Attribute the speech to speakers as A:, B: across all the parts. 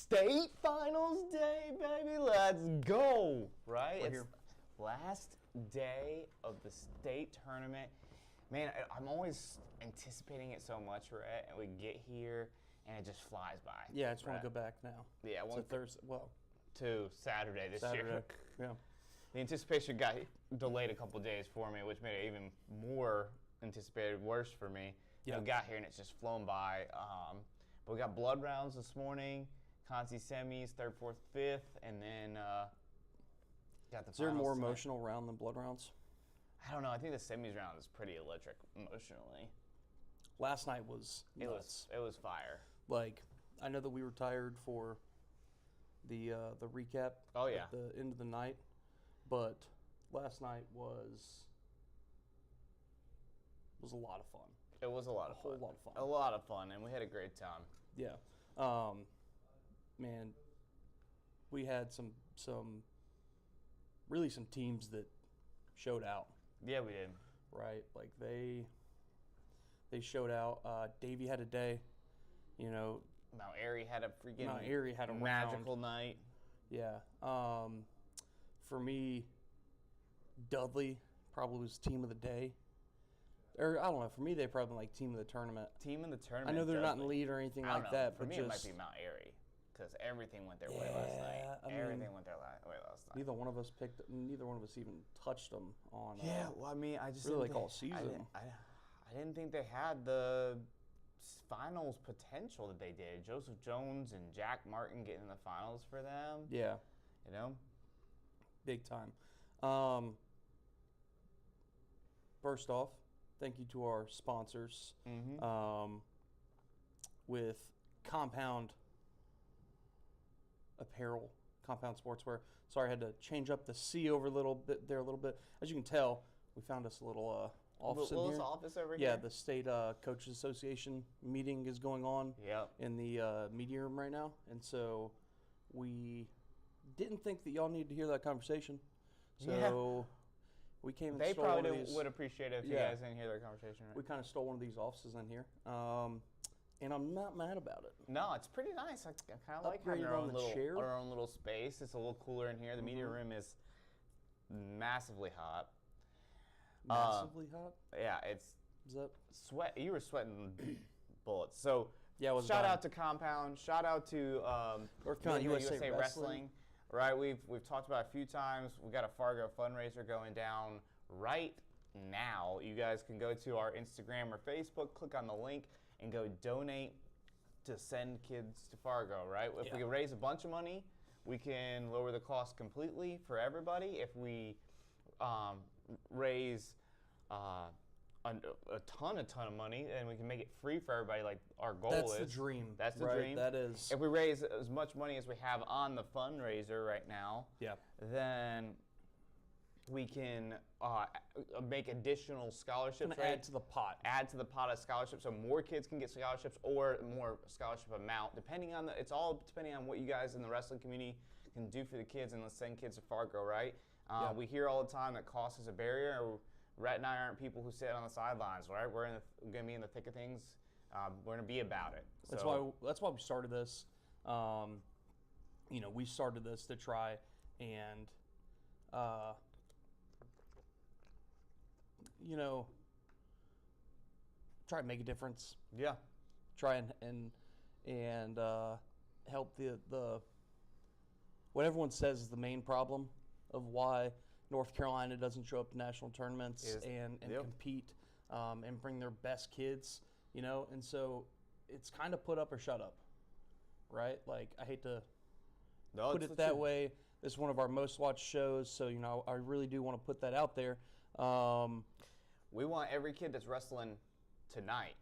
A: State finals day, baby. Let's go. Right?
B: We're
A: It's
B: here.
A: last day of the state tournament. Man, I'm always anticipating it so much, Rhett, and we get here and it just flies by.
B: Yeah, I just want
A: Rhett.
B: to go back now.
A: Yeah, I
B: So
A: want
B: Thursday. Well,
A: to Saturday this year.
B: Saturday. Yeah.
A: The anticipation got delayed a couple days for me, which made it even more anticipated, worse for me.
B: Yeah.
A: We got here and it's just flown by. But we got blood rounds this morning, Conci semis, third, fourth, fifth, and then got the
B: Is there a
A: finals
B: more
A: tonight.
B: emotional round than blood rounds?
A: I don't know. I think the semis round is pretty electric emotionally.
B: Last night was
A: It
B: nuts.
A: was fire.
B: Like, I know that we were tired for the recap
A: Oh, yeah.
B: at the end of the night, but last night was a lot of fun.
A: It was a lot of
B: whole
A: fun.
B: lot of fun.
A: A lot of fun, and we had a great time.
B: Yeah. Man, we had some teams that showed out,
A: Yeah, we did.
B: right? Like they showed out. Davey had a day, you know.
A: Mount Airy had a freaking
B: Mount Airy had a
A: magical night.
B: Yeah. For me, Dudley probably was team of the day. Or I don't know. For me, they probably like team of the tournament.
A: Team in the tournament.
B: I know they're not in
A: Dudley.
B: lead or anything
A: I don't
B: like
A: know.
B: that,
A: For
B: but
A: me,
B: just
A: it might be Mount Airy because everything went their way last night.
B: I mean,
A: Everything went their way last night.
B: neither one of us even touched them on.
A: Yeah, well, I mean, I just
B: really
A: didn't
B: like all
A: think-
B: season.
A: I didn't think they had the finals potential that they did. Joseph Jones and Jack Martin getting in the finals for them.
B: Yeah,
A: You know.
B: big time. First off, thank you to our sponsors with Compound Apparel, Compound Sportswear. Sorry, I had to change up the C over a little bit. As you can tell, we found us a little office in
A: Little
B: here.
A: office over
B: Yeah,
A: here.
B: the State Coaches Association meeting is going on
A: Yep.
B: in the media room right now. And so we didn't think that y'all needed to hear that conversation. So we came and
A: They
B: stole one of
A: probably
B: these.
A: would appreciate it if you
B: Yeah.
A: guys didn't hear their conversation. Right?
B: We kind of stole one of these offices in here. And I'm not mad about it.
A: No, it's pretty nice. I kind of like having
B: Upgraded
A: our
B: on
A: own,
B: the
A: little,
B: chair.
A: our own little space. It's a little cooler in here. The media room is massively hot.
B: Massively hot?
A: Yeah, it's
B: Is that?
A: sweat. You were sweating bullets. So
B: Yeah, I was
A: shout
B: dying.
A: out to Compound. Shout out to
B: North Carolina USA
A: Wrestling. Right, we've talked about it a few times. We got a Fargo fundraiser going down right now. You guys can go to our Instagram or Facebook, click on the link, and go donate to send kids to Fargo. Right, if we
B: Yeah.
A: can raise a bunch of money, we can lower the cost completely for everybody. If we raise a ton of money, and we can make it free for everybody. Like our goal
B: That's
A: is.
B: the dream,
A: That's the
B: right?
A: dream.
B: That is-
A: If we raise as much money as we have on the fundraiser right now,
B: Yeah.
A: then we can make additional scholarships.
B: Gonna
A: right?
B: add to the pot.
A: Add to the pot of scholarships, so more kids can get scholarships or more scholarship amount, depending on it's all depending on what you guys in the wrestling community can do for the kids, and let's send kids to Fargo, right?
B: Yeah.
A: We hear all the time that cost is a barrier. Rhett and I aren't people who sit on the sidelines, right? We're going to be in the thick of things. We're going to be about it.
B: That's
A: So,
B: why we started this. We started this to try and try and make a difference.
A: yeah.
B: Try and help the what everyone says is the main problem of why North Carolina doesn't show up to national tournaments and
A: Yep.
B: compete and bring their best kids, and so it's kind of put up or shut up, right? Like, I hate to
A: No,
B: put
A: it's
B: it
A: the
B: that
A: truth.
B: way. This is one of our most watched shows, so I really do want to put that out there.
A: We want every kid that's wrestling tonight,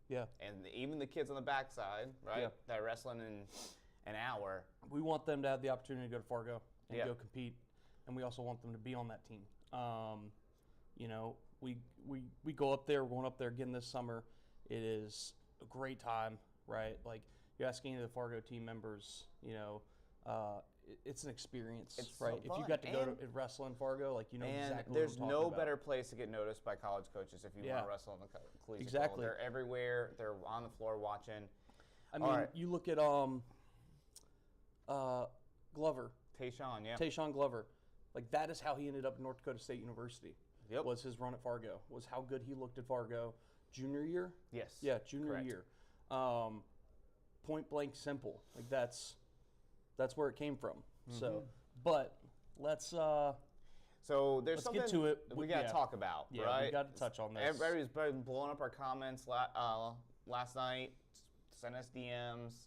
B: Yeah,
A: and even the kids on the backside, right,
B: Yeah.
A: that are wrestling in an hour.
B: we want them to have the opportunity to go to Fargo and
A: Yeah.
B: go compete, and we also want them to be on that team. We go up there. We're going up there again this summer. It is a great time, right? Like, you're asking any of the Fargo team members, it's an experience,
A: It's so
B: right? If you
A: fun.
B: got to go
A: And-
B: to wrestle in Fargo, like,
A: And
B: exactly
A: there's
B: what I'm
A: no
B: talking about.
A: better place to get noticed by college coaches if you
B: Yeah.
A: want to wrestle on the collegiate
B: Exactly.
A: level. They're everywhere. They're on the floor watching.
B: I mean,
A: All right.
B: you look at Glover.
A: Tayshawn, yeah.
B: Tayshawn Glover. Like, that is how he ended up at North Dakota State University.
A: Yep.
B: Was his run at Fargo. Was how good he looked at Fargo. Junior year?
A: Yes.
B: Yeah, junior
A: Correct.
B: year. Point blank simple. Like, that's where it came from. So, but let's
A: So there's
B: let's
A: something
B: get to it.
A: we got to talk about,
B: Yeah,
A: right?
B: we got to touch on this.
A: Everybody's been blowing up our comments last night. Sent us DMs,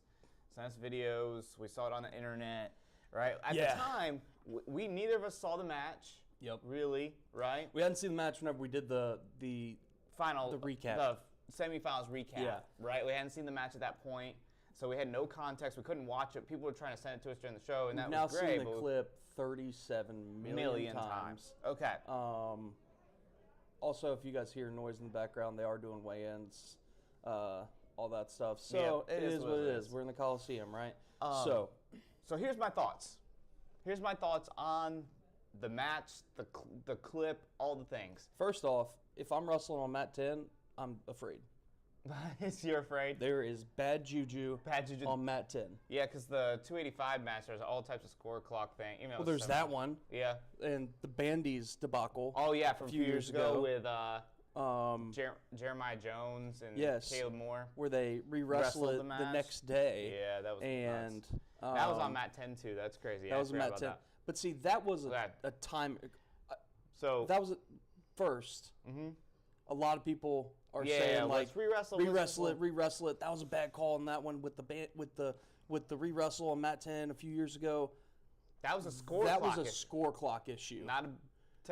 A: sent us videos. We saw it on the internet, right? At the time, we neither of us saw the match.
B: Yep.
A: Really, right?
B: We hadn't seen the match whenever we did the recap.
A: The semifinals recap,
B: Yeah.
A: right? We hadn't seen the match at that point, so we had no context. We couldn't watch it. People were trying to send it to us during the show, and
B: We've
A: that
B: now
A: was great.
B: seen the clip 37 million times.
A: Okay.
B: Also, if you guys hear noise in the background, they are doing weigh-ins, all that stuff. So
A: Yeah,
B: it is what it is. We're in the Coliseum, right?
A: So here's my thoughts. Here's my thoughts on the match, the clip, all the things.
B: First off, if I'm wrestling on mat 10, I'm afraid.
A: You're afraid?
B: There is bad juju, on mat 10.
A: Yeah, because the 285 match, there's all types of score clock thing. Even though
B: Well, there's that one.
A: Yeah.
B: And the Bandies debacle.
A: Oh, yeah, from a few years ago with Jeremiah Jones and Caleb Moore.
B: Where they re-wrestle it the next day.
A: Yeah, that was nuts. That was on mat 10, too. That's crazy.
B: That was on mat 10. But see, that was a time.
A: So
B: that was first. Mm-hmm. A lot of people are saying like
A: re-wrestle
B: it. That was a bad call on that one with the re-wrestle on mat 10 a few years ago.
A: That was a score.
B: That
A: clock
B: was a score clock issue.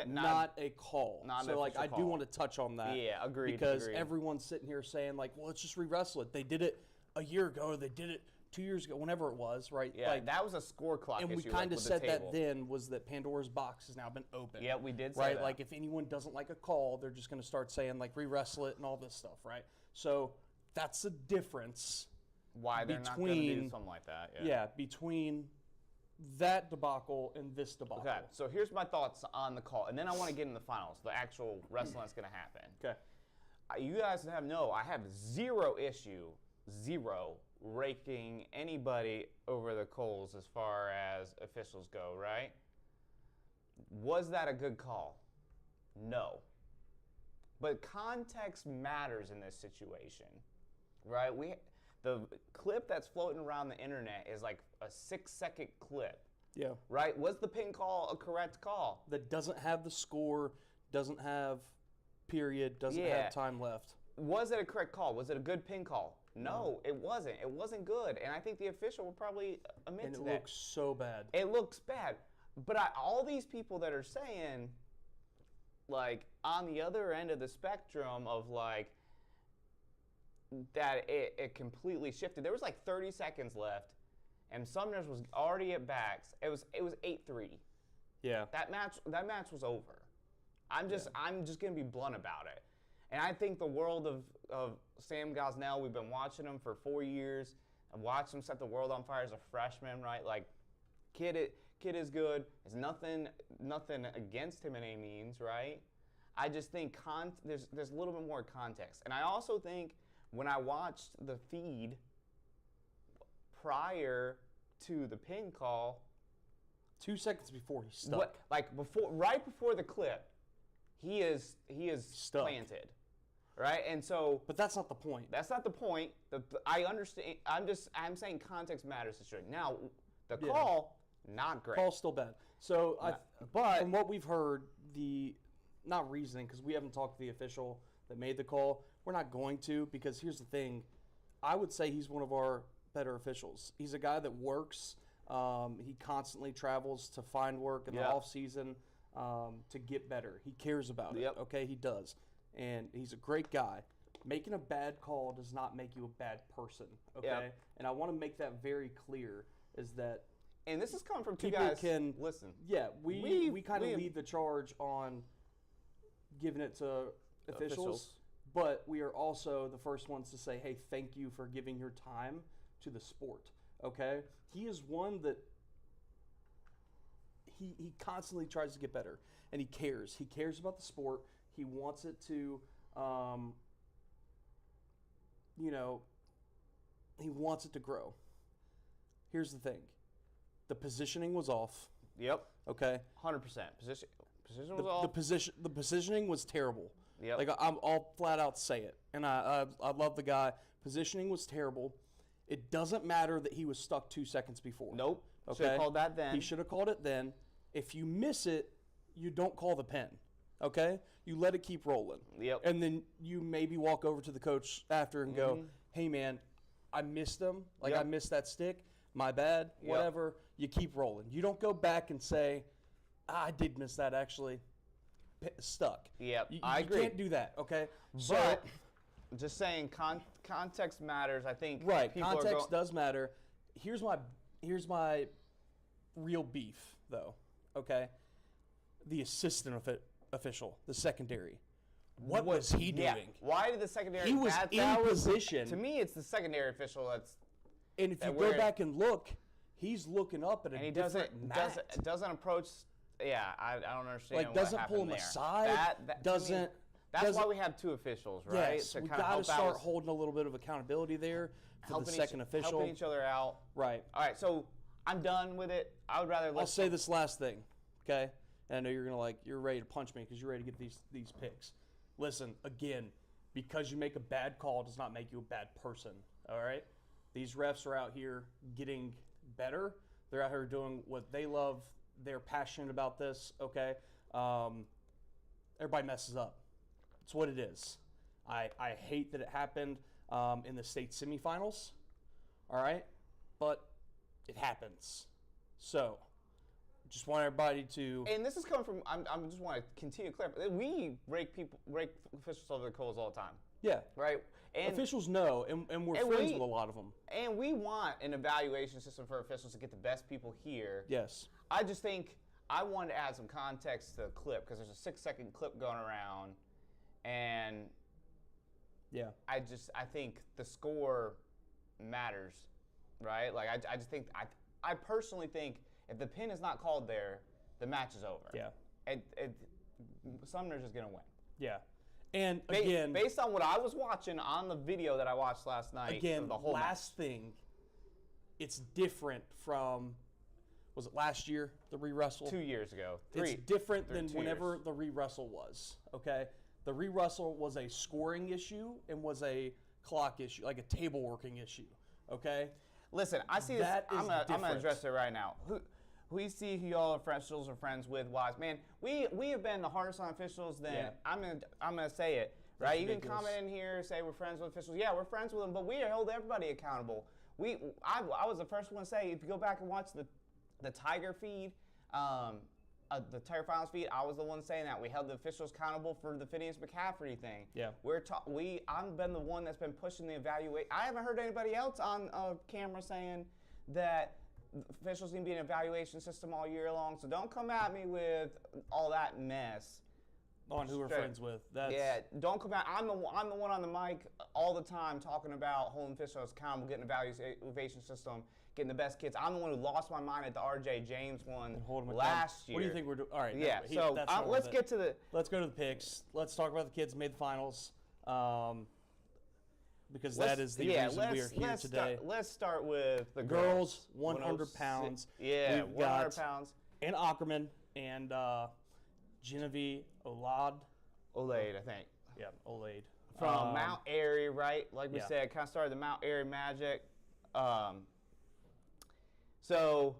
A: Not
B: a call.
A: Not
B: so like I
A: call.
B: do want to touch on that.
A: Yeah, agreed.
B: Because everyone's sitting here saying like, well, let's just re-wrestle it. They did it a year ago. They did it 2 years ago. Whenever it was, right?
A: Yeah,
B: like,
A: that was a score clock issue.
B: And we kind of said that then was that Pandora's box has now been opened.
A: Yeah, we did say
B: right?
A: that.
B: Like if anyone doesn't like a call, they're just going to start saying like re-wrestle it and all this stuff, right? So that's the difference.
A: Why they're not going to do something like that.
B: Yeah, between that debacle and this debacle.
A: Okay, so here's my thoughts on the call, and then I want to get in the finals, the actual wrestling that's going to happen.
B: Okay.
A: You guys I have zero issue, raking anybody over the coals as far as officials go, right? Was that a good call? No. But context matters in this situation, right? The clip that's floating around the internet is like a 6-second clip.
B: Yeah.
A: Right? Was the pin call a correct call?
B: That doesn't have the score, doesn't have period, doesn't have time left.
A: Was it a correct call? Was it a good pin call? No, it wasn't. It wasn't good. And I think the official will probably admit to that.
B: And it looks so bad.
A: It looks bad. But all these people that are saying, like, on the other end of the spectrum of, like, that it completely shifted. There was, like, 30 seconds left, and Sumner's was already at backs. It was 8-3.
B: Yeah.
A: That match was over. I'm just going to be blunt about it. And I think the world of Sam Gosnell, we've been watching him for 4 years. I've watched him set the world on fire as a freshman, right? Like, kid is good. There's nothing against him in any means, right? I just think there's a little bit more context. And I also think when I watched the feed prior to the pin call,
B: 2 seconds before he's stuck.
A: Right before the clip, he is
B: stuck.
A: planted. Right, and so.
B: But that's not the point.
A: That's not the point. I understand. I'm saying context matters. Now, the call, not great.
B: Call's still bad. So, but from what we've heard, not reasoning, because we haven't talked to the official that made the call. We're not going to, because here's the thing. I would say he's one of our better officials. He's a guy that works. He constantly travels to find work in the off season to get better. He cares about it. Okay, he does. And he's a great guy. Making a bad call does not make you a bad person, okay? Yep. And I want to make that very clear, is that...
A: And this is coming from two guys... Listen.
B: Yeah, we kind of lead the charge on giving it to officials, but we are also the first ones to say, hey, thank you for giving your time to the sport, okay? He is one that... He constantly tries to get better, and he cares. He cares about the sport. He wants it to, he wants it to grow. Here's the thing. The positioning was off.
A: Yep.
B: Okay.
A: 100%. Position was off.
B: The positioning was terrible.
A: Yep.
B: Like I'll flat out say it, and I love the guy. Positioning was terrible. It doesn't matter that he was stuck 2 seconds before.
A: Nope.
B: Okay.
A: Should have called that then.
B: He should have called it then. If you miss it, you don't call the pen. Okay. You let it keep rolling.
A: Yep.
B: And then you maybe walk over to the coach after and go, "Hey man, I missed him. Like I missed that stick. My bad. Whatever." You keep rolling. You don't go back and say, "I did miss that actually." Stuck.
A: Yep.
B: I
A: agree.
B: You can't do that. Okay.
A: But just saying, context matters. I think
B: right.
A: people
B: Context does matter. Here's my real beef though. Okay. The assistant official, the secondary. What was he doing?
A: Why did the secondary?
B: He was in position.
A: To me, it's the secondary official that's.
B: And if you go back and look, he's looking up at a different mat.
A: doesn't approach. Yeah, I don't understand.
B: Like doesn't pull him aside. Doesn't.
A: That's why we have two officials, right?
B: Yes, we got to start holding a little bit of accountability there for the second official.
A: Helping each other out.
B: Right.
A: All right, so I'm done with it. I would rather.
B: I'll say this last thing, okay? And I know you're ready to punch me because you're ready to get these picks. Listen, again, because you make a bad call does not make you a bad person. All right. These refs are out here getting better. They're out here doing what they love. They're passionate about this, okay? Everybody messes up. It's what it is. I hate that it happened in the state semifinals, all right? But it happens. So, just want everybody to...
A: And this is coming from, I just want to continue to clarify. We rake officials over the coals all the time.
B: Yeah.
A: Right? And
B: officials know, and we're friends with a lot of them.
A: And we want an evaluation system for officials to get the best people here.
B: Yes.
A: I just think I wanted to add some context to the clip because there's a 6-second clip going around, and
B: yeah,
A: I think the score matters, right? Like I just think I personally think if the pin is not called there, the match is over.
B: Yeah.
A: Sumner's just gonna win.
B: Yeah. And again,
A: based on what I was watching on the video that I watched last night,
B: again,
A: the whole
B: last thing, it's different from, was it last year, the re-wrestle?
A: 2 years ago.
B: It's different than whenever the re-wrestle was, okay? The re-wrestle was a scoring issue and was a clock issue, like a table working issue, okay?
A: Listen, I see this. I'm gonna address it right now. We see who y'all officials are friends with. Wise man, we have been the hardest on officials. Then I'm gonna say it right. You can comment in here, say we're friends with officials. Yeah, we're friends with them, but we hold everybody accountable. I was the first one to say, if you go back and watch the Tiger feed, the Tiger Finals feed, I was the one saying that we held the officials accountable for the Phineas McCaffrey thing.
B: Yeah,
A: I've been the one that's been pushing the evaluate. I haven't heard anybody else on camera saying that officials need to be an evaluation system all year long. So don't come at me with all that mess.
B: On who we're friends with.
A: Don't come at. I'm the one on the mic all the time talking about holding officials accountable, getting an evaluation system, getting the best kids. I'm the one who lost my mind at the RJ James one last year.
B: What do you think we're doing? All right.
A: Yeah. Let's get to the.
B: Let's go to the picks. Let's talk about the kids who made the finals. Because that is the reason we are here today.
A: Let's start with the
B: girls. 100 pounds.
A: Yeah, 100 pounds.
B: Ann Ackerman and Genevieve Olaid,
A: I think.
B: Yeah, Olaid.
A: From Mount Airy, right? Like we said, kind of started the Mount Airy magic. So,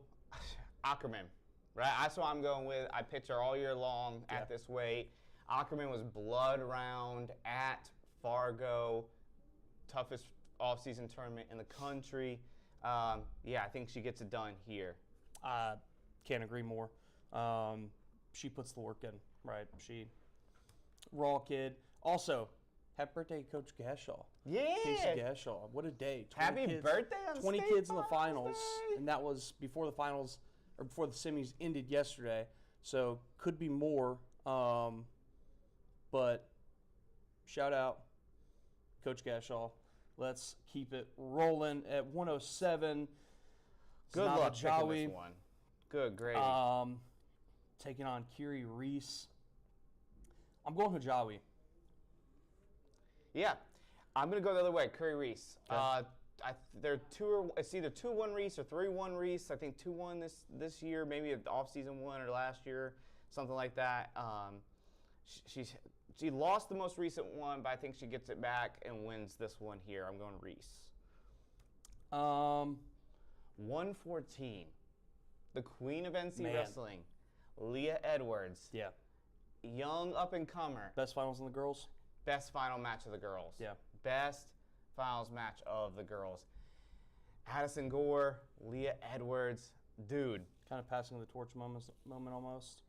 A: Ackerman, right? That's what I'm going with. I pitch her all year long at this weight. Ackerman was blood round at Fargo. Toughest off-season tournament in the country. I think she gets it done here.
B: Can't agree more. She puts the work in, right? She raw kid. Also, happy birthday, Coach Gashaw.
A: Yeah,
B: Casey Gashaw. What a day!
A: Happy birthday on
B: 20
A: State
B: kids in the finals,
A: Day.
B: and that was before the finals or before the semis ended yesterday. So could be more. But shout out, Coach Gashaw. Let's keep it rolling at 107.
A: Good luck picking this one. Good, great.
B: Taking on Kiri Reese. I'm going Hijawi.
A: Yeah, I'm going to go the other way, Curry Reese.
B: Okay.
A: It's either 2-1 Reese or 3-1 Reese. I think 2-1 this year, maybe an off-season one or last year, something like that. She lost the most recent one, but I think she gets it back and wins this one here. I'm going Reese. 114. The queen of NC Wrestling, Leah Edwards.
B: Yeah.
A: Young up-and-comer.
B: Best finals in the girls?
A: Best final match of the girls.
B: Yeah.
A: Best finals match of the girls. Addison Gore, Leah Edwards. Dude.
B: Kind of passing the torch moment almost.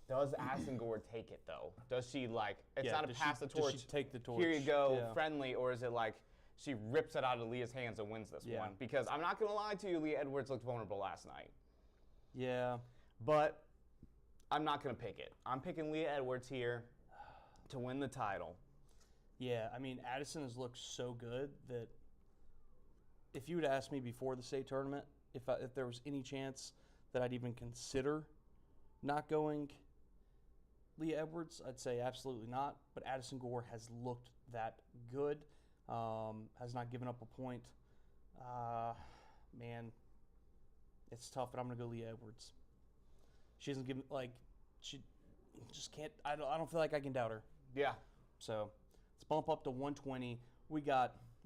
A: Does Addison Gore take it, though? Does she, it's not a pass the torch.
B: Does she take the torch?
A: Here you go, friendly, or is it like she rips it out of Leah's hands and wins this one? Because I'm not going to lie to you, Leah Edwards looked vulnerable last night.
B: Yeah.
A: But I'm not going to pick it. I'm picking Leah Edwards here to win the title.
B: Yeah, I mean, Addison has looked so good that if you would ask me before the state tournament if there was any chance that I'd even consider not going Leah Edwards, I'd say absolutely not. But Addison Gore has looked that good, has not given up a point. Man, it's tough, but I'm going to go Leah Edwards. She doesn't give, she just can't, I don't feel like I can doubt her.
A: Yeah.
B: So let's bump up to 120.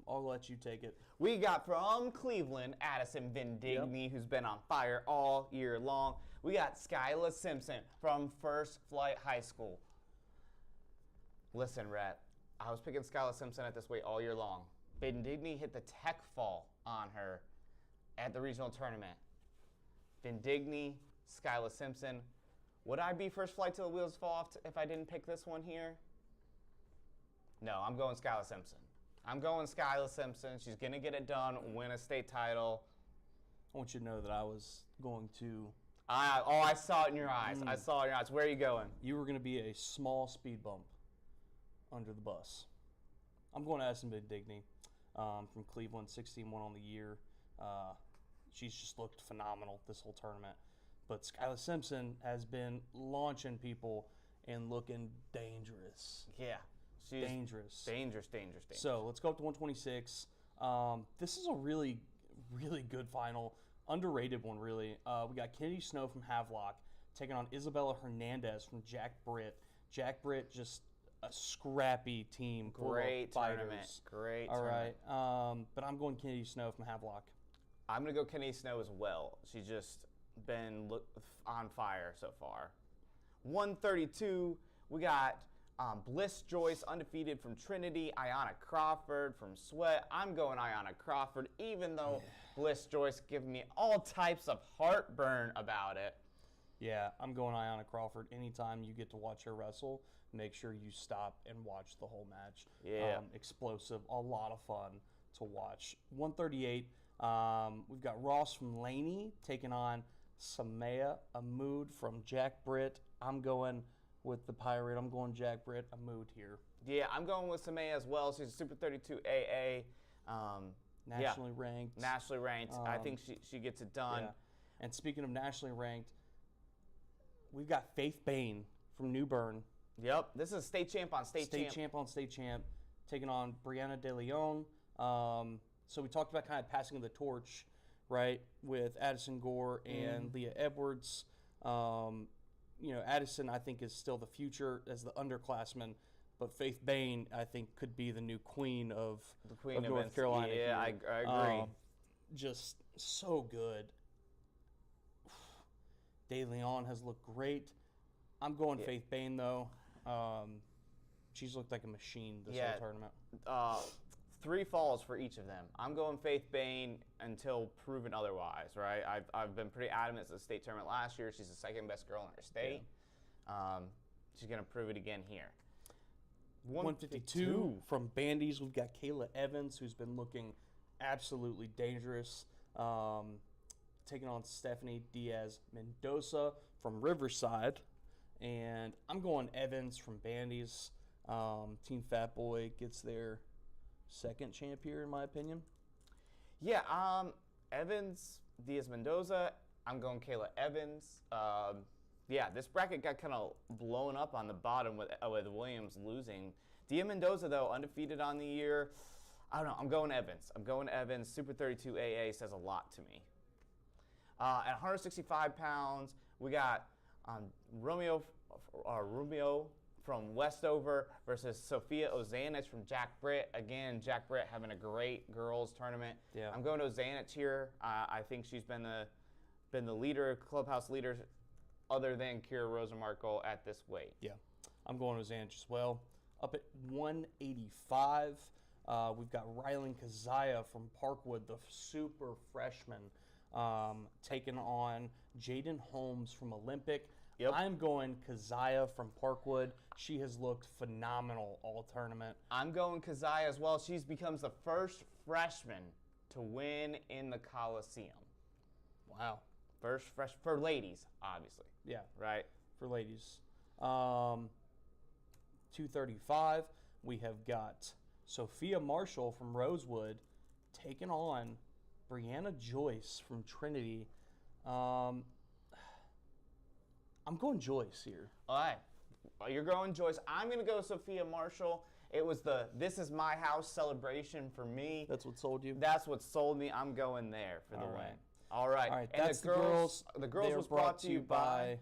B: I'll let you take it.
A: We got from Cleveland, Addison Vendigne, who's been on fire all year long. We got Skyla Simpson from First Flight High School. Listen, Rhett, I was picking Skyla Simpson at this weight all year long. Vendigne hit the tech fall on her at the regional tournament. Vendigne, Skyla Simpson. Would I be First Flight till the wheels fall off if I didn't pick this one here? No, I'm going Skyla Simpson. I'm going Skyla Simpson. She's going to get it done, win a state title.
B: I want you to know that I was going to...
A: I saw it in your eyes. I saw it in your eyes. Where are you going?
B: You were going to be a small speed bump under the bus. I'm going to Addison Vendigne from Cleveland, 16-1 on the year. She's just looked phenomenal this whole tournament. But Skyla Simpson has been launching people and looking dangerous.
A: Yeah. She's
B: dangerous.
A: Dangerous.
B: So let's go up to 126. This is a really, really good final. Underrated one, really. We got Kennedy Snow from Havelock taking on Isabella Hernandez from Jack Britt. Jack Britt, just a scrappy team.
A: Great tournament. Great
B: All
A: tournament.
B: right. But I'm going Kennedy Snow from Havelock.
A: I'm going to go Kennedy Snow as well. She's just been on fire so far. 132, we got Bliss Joyce, undefeated from Trinity. Ayanna Crawford from Sweat. I'm going Ayanna Crawford, even though Bliss Joyce giving me all types of heartburn about it.
B: Yeah, I'm going Ayanna Crawford. Anytime you get to watch her wrestle, make sure you stop and watch the whole match.
A: Yeah.
B: Explosive, a lot of fun to watch. 138, we've got Ross from Laney taking on Samaya Amoud from Jack Britt. I'm going with the Pirate. I'm going Jack Britt Amoud here.
A: Yeah, I'm going with Samaya as well. She's a Super 32 AA.
B: Nationally ranked.
A: Nationally ranked. I think she gets it done.
B: Yeah. And speaking of nationally ranked, we've got Faith Bain from New Bern.
A: Yep, this is state champ on state champ.
B: State champ on state champ, taking on Brianna De Leon. So we talked about kind of passing the torch, right, with Addison Gore and Leah Edwards. Addison, I think, is still the future as the underclassman, but Faith Bain, I think, could be the new queen of North Carolina.
A: Yeah, I agree.
B: Just so good. De Leon has looked great. I'm going Faith Bain, though. She's looked like a machine this whole tournament.
A: 3 falls for each of them. I'm going Faith Bain until proven otherwise, right? I've been pretty adamant as a state tournament last year. She's the second best girl in her state. Yeah. She's going to prove it again here.
B: 152 from Bandies. We've got Kayla Evans, who's been looking absolutely dangerous, taking on Stephanie Diaz Mendoza from Riverside. And I'm going Evans from Bandies. Team Fat Boy gets their second champ here, in my opinion.
A: Yeah, Evans, Diaz Mendoza. I'm going Kayla Evans. This bracket got kind of blown up on the bottom with Williams losing. Diaz Mendoza, though, undefeated on the year. I don't know. I'm going Evans. Super 32 AA says a lot to me. At 165 pounds, we got Romeo from Westover versus Sophia Ozanich from Jack Britt. Again, Jack Britt having a great girls tournament.
B: Yeah.
A: I'm going to Ozanich here. I think she's been the leader, clubhouse leader, other than Kira Rosenmarkel at this weight.
B: Yeah, I'm going Ozanich as well. Up at 185, we've got Rylan Kazaya from Parkwood, the super freshman, taking on Jaden Holmes from Olympic.
A: Yep.
B: I'm going Kazaya from Parkwood. She has looked phenomenal all tournament.
A: I'm going Kazaya as well. She becomes the first freshman to win in the Coliseum.
B: Wow.
A: First fresh for ladies, obviously.
B: Yeah.
A: Right.
B: For ladies. 235, we have got Sophia Marshall from Rosewood taking on Brianna Joyce from Trinity. I'm going Joyce here.
A: All right. You're going Joyce. I'm going to go Sophia Marshall. It was the "This is my house" celebration for me.
B: That's what sold you?
A: That's what sold me. I'm going there for the win. All right.
B: All right.
A: And
B: That's the girls.
A: The girls was brought to you by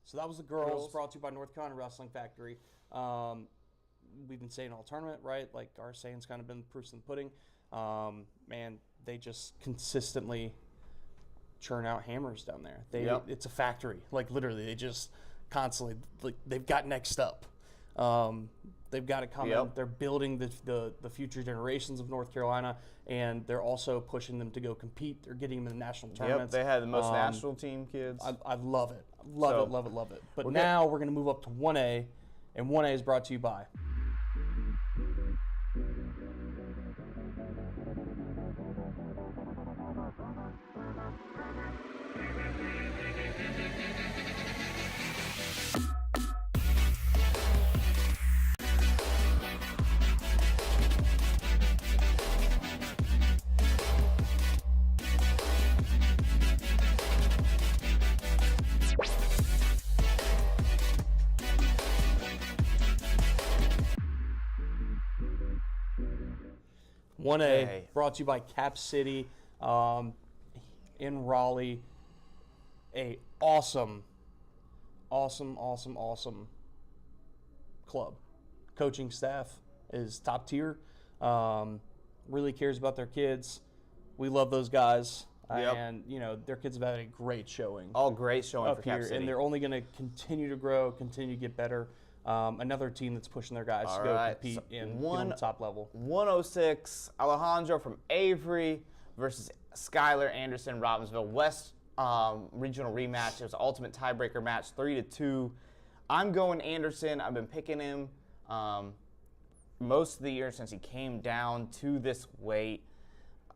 B: So that was the girls, brought to you by North Carolina Wrestling Factory. We've been saying all tournament, right? Like our saying's kind of been proofs in the pudding. Man, they just consistently churn out hammers down there. It's a factory. Like literally, they just constantly, like, they've got next up. They've got it coming. They're building the future generations of North Carolina, and they're also pushing them to go compete. They're getting them in the national tournaments.
A: Yep, they had the most national team kids.
B: I love it. Love it. But now we're going to move up to 1A, and 1A is brought to you by. One A brought to you by Cap City in Raleigh. A awesome club. Coaching staff is top tier. Really cares about their kids. We love those guys. And, you know, their kids have had a great showing.
A: All great showing
B: up
A: for Cap
B: here,
A: City.
B: and they're only going to continue to grow, continue to get better. Another team that's pushing their guys to go compete and get on the top level.
A: 106, Alejandro from Avery versus Skylar Anderson, Robbinsville West regional rematch. It was an ultimate tiebreaker match, 3-2. I'm going Anderson. I've been picking him most of the year since he came down to this weight.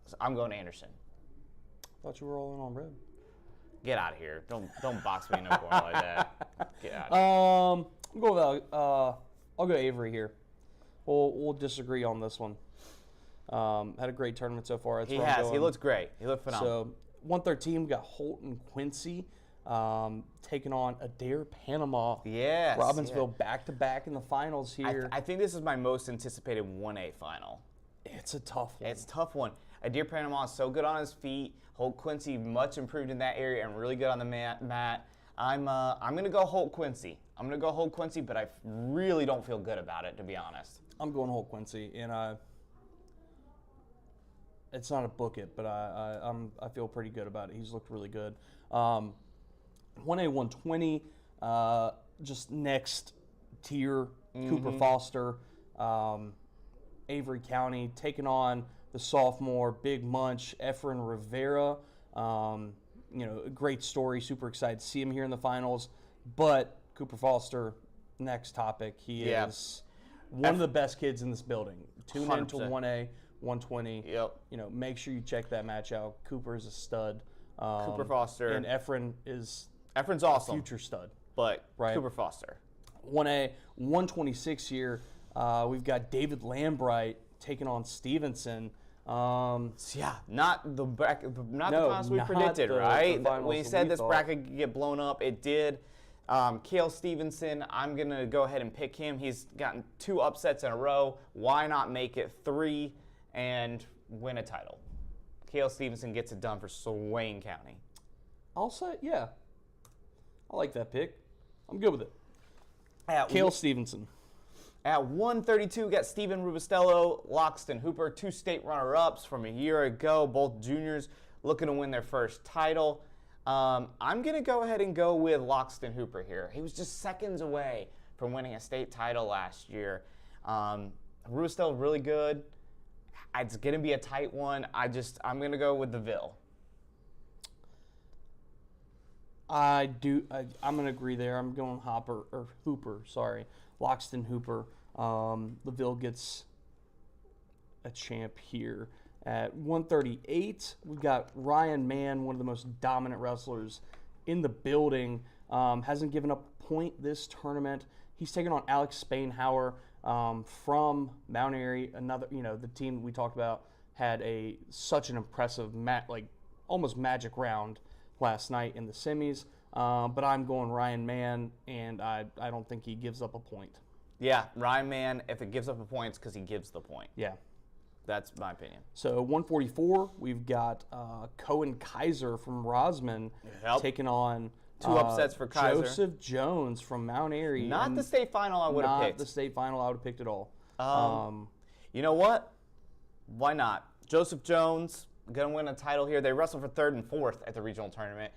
A: So I'm going Anderson.
B: Thought you were all in on red.
A: Get out of here. Don't box me in a corner like that. Get out of here.
B: I'll go Avery here. We'll disagree on this one. Had a great tournament so far.
A: He has. He looks great. He looked phenomenal.
B: So 113, we got Holt and Quincy taking on Adair Panama.
A: Yes.
B: Robbinsville back-to-back in the finals here.
A: I think this is my most anticipated 1A final.
B: It's a tough one.
A: It's a tough one. Adair Panama is so good on his feet. Holt Quincy much improved in that area and really good on the mat. I'm going to go Holt Quincy. But I really don't feel good about it, to be honest.
B: I'm going Holt Quincy, and it's not a book it, but I feel pretty good about it. He's looked really good. 1A 120, just next tier, Cooper Foster, Avery County taking on the sophomore, Big Munch, Efren Rivera. A great story. Super excited to see him here in the finals. But Cooper Foster, next topic. He is one of the best kids in this building. Tune
A: 100%.
B: into 1A, 120.
A: Yep.
B: Make sure you check that match out. Cooper is a stud.
A: Cooper Foster.
B: And Efren is
A: Efren's awesome.
B: Future stud.
A: But
B: right.
A: Cooper Foster.
B: 1A, 126 here. We've got David Lambright taking on Stevenson.
A: Not the finals we predicted, right? We said this bracket could get blown up. It did. Cale Stevenson, I'm going to go ahead and pick him. He's gotten 2 upsets in a row. Why not make it 3 and win a title? Cale Stevenson gets it done for Swain County.
B: I'll say, yeah. I like that pick. I'm good with it. Cale Stevenson.
A: At 132, we got Steven Rubistello, Loxton Hooper, 2 state runner-ups from a year ago, both juniors looking to win their first title. I'm going to go ahead and go with Loxton Hooper here. He was just seconds away from winning a state title last year. Rubistello really good. It's going to be a tight one. I'm going to go with the Ville.
B: I'm going to agree there. I'm going Hooper, sorry. Loxton Hooper. The Ville gets a champ here. At 138, we've got Ryan Mann, one of the most dominant wrestlers in the building. Hasn't given up a point this tournament. He's taken on Alex Spainhauer from Mount Airy. Another, the team we talked about had such an impressive, almost magic round last night in the semis. But I'm going Ryan Mann, and I don't think he gives up a point.
A: Yeah, Ryan Mann, if it gives up a point, it's because he gives the point.
B: Yeah.
A: That's my opinion.
B: So 144, we've got Cohen Kaiser from Rosman taking on
A: 2 upsets for Kaiser.
B: Joseph Jones from Mount Airy.
A: Not the state final I would have picked.
B: Not the state final I would have picked at all.
A: You know what? Why not? Joseph Jones going to win a title here. They wrestled for 3rd and 4th at the regional tournament.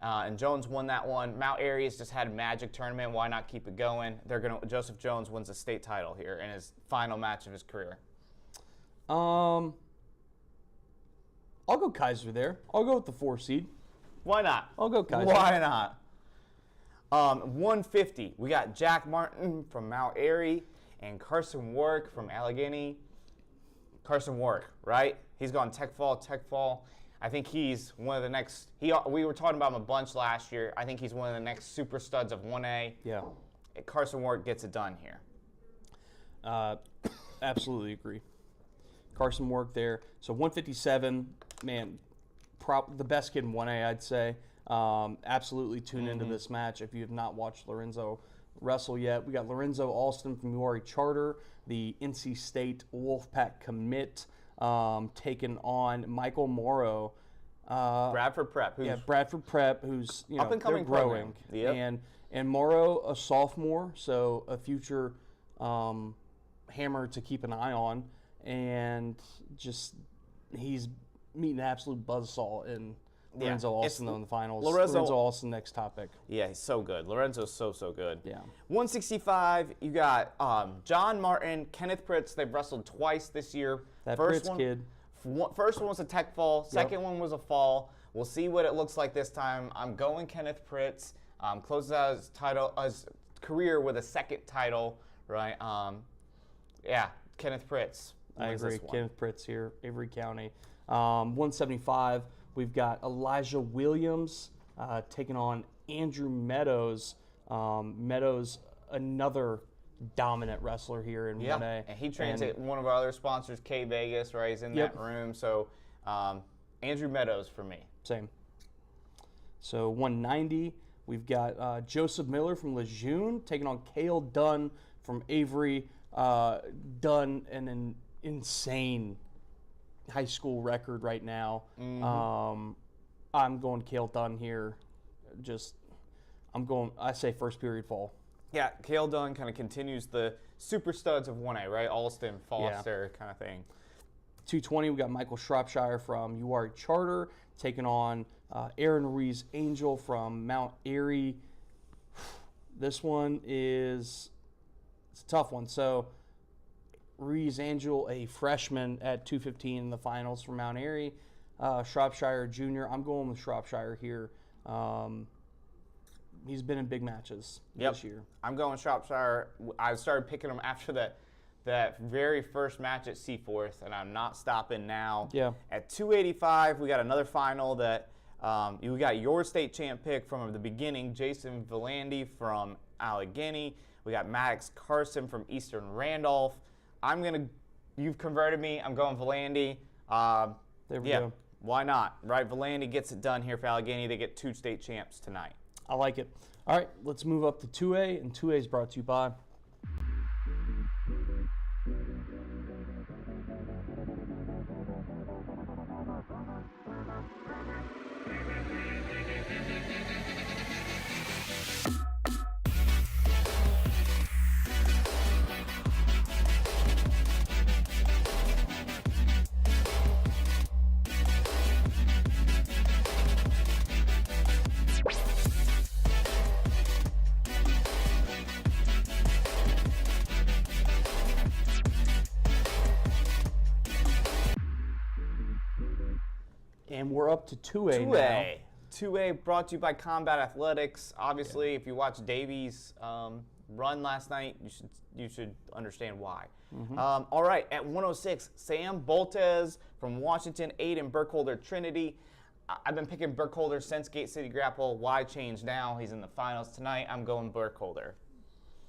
A: And Jones won that one. Mount Airy's just had a magic tournament. Why not keep it going? Joseph Jones wins a state title here in his final match of his career.
B: I'll go Kaiser there. I'll go with the 4 seed.
A: Why not?
B: I'll go Kaiser.
A: Why not? 150. We got Jack Martin from Mount Airy and Carson Work from Allegheny. Carson Work, right? He's gone Tech Fall. I think he's one of the next. We were talking about him a bunch last year. I think he's one of the next super studs of 1A.
B: Yeah.
A: Carson Work gets it done here.
B: Absolutely agree. Carson Work there. So 157, man, the best kid in 1A, I'd say. Absolutely tune into this match if you have not watched Lorenzo wrestle yet. We got Lorenzo Alston from URI Charter, the NC State Wolfpack commit, taking on Michael Morrow.
A: Bradford Prep.
B: Bradford Prep, who's
A: up and coming,
B: growing.
A: Yep.
B: And Morrow, a sophomore, so a future hammer to keep an eye on. And just he's meeting an absolute buzzsaw in Lorenzo Alston in the finals. Lorenzo Alston, next topic.
A: Yeah, he's so good. Lorenzo's so good.
B: Yeah.
A: 165, you got John Martin, Kenneth Pritz. They've wrestled twice this year.
B: That Pritz kid.
A: First one was a Tech Fall. Second one was a fall. We'll see what it looks like this time. I'm going Kenneth Pritz. Closes out his career with a second title, right? Kenneth Pritz.
B: I agree. Kenneth Pritz here, Avery County. 175, we've got Elijah Williams taking on Andrew Meadows. Meadows, another dominant wrestler here in 1A.
A: And he trains at one of our other sponsors, K Vegas, right? He's in that room. So Andrew Meadows for me.
B: Same. So 190, we've got Joseph Miller from Lejeune taking on Cale Dunn from Avery. Dunn, an insane high school record right now. I'm going Cale Dunn here. I say first period fall.
A: Yeah, Cale Dunn kind of continues the super studs of 1A, right? Alston, Foster kind of thing.
B: 220, we got Michael Shropshire from URI Charter taking on Aaron Ruiz Angel from Mount Airy. This one it's a tough one. So Reese Angel, a freshman at 215 in the finals from Mount Airy. Shropshire Jr. I'm going with Shropshire here. He's been in big matches this year.
A: I'm going Shropshire. I started picking them after that very first match at Seaforth, and I'm not stopping now.
B: Yeah.
A: At 285, we got another final that we got your state champ pick from the beginning, Jason Villandi from Allegheny. We got Maddox Carson from Eastern Randolph. You've converted me. I'm going Villandi.
B: There we go.
A: Why not? Right, Villandi gets it done here for Allegheny. They get 2 state champs tonight.
B: I like it. All right, let's move up to 2A, and 2A is brought to you by and we're up to 2A now.
A: 2A brought to you by Combat Athletics. Obviously, if you watched Davies' run last night, you should understand why. All right, at 106, Sam Boltez from Washington, Aiden Burkholder, Trinity. I've been picking Burkholder since Gate City Grapple. Why change now? He's in the finals tonight. I'm going Burkholder.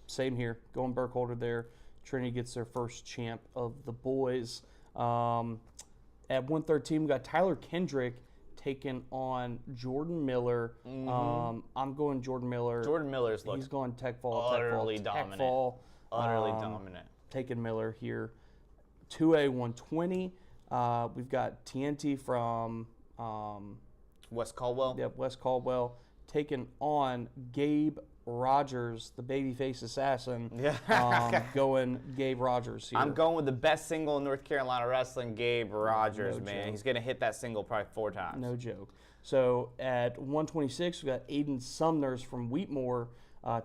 B: Same here. Going Burkholder there. Trinity gets their first champ of the boys. At 113, we got Tyler Kendrick taking on Jordan Miller. I'm going Jordan Miller.
A: Jordan Miller's
B: He's going Tech Fall.
A: Utterly dominant. Utterly dominant.
B: Taking Miller here. 2A 120. We've got TNT from
A: West Caldwell.
B: Yep, West Caldwell taking on Gabe Rogers, the babyface assassin. Going Gabe Rogers here.
A: I'm going with the best single in North Carolina wrestling, Gabe Rogers, man. He's going to hit that single probably 4 times.
B: No joke. So at 126, we got Aiden Sumners from Wheatmore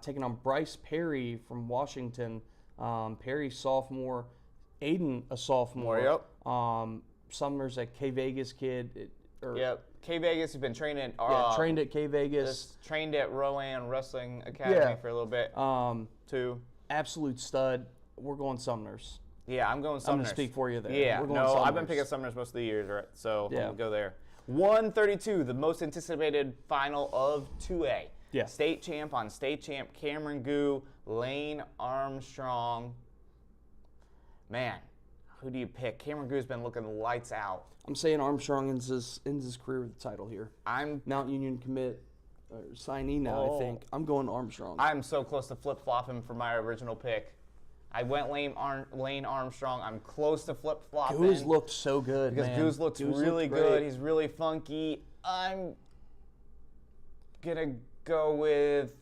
B: taking on Bryce Perry from Washington. Perry, sophomore. Aiden, a sophomore.
A: Yep.
B: Sumners at K Vegas kid.
A: Yep. K Vegas has been training.
B: Trained at K Vegas.
A: Trained at Rowan Wrestling Academy for a little bit. Too.
B: Absolute stud. We're going Sumners.
A: Yeah, I'm going Sumners.
B: I'm going to speak for you there.
A: Yeah,
B: We're going
A: no,
B: Sumners.
A: I've been picking Sumners most of the years, right? So I'm going to go there. 132, the most anticipated final of 2A.
B: Yeah.
A: State champ on state champ, Cameron Goo, Lane Armstrong. Man, who do you pick? Cameron Goo's been looking lights out.
B: I'm saying Armstrong ends his career with the title here.
A: I'm
B: Mount Union commit signee now, I think. I'm going Armstrong.
A: I'm so close to flip-flopping for my original pick. I went Lane Armstrong. I'm close to flip-flopping.
B: Goose looked so good,
A: because Goose looks really good. He's really funky. I'm going to go with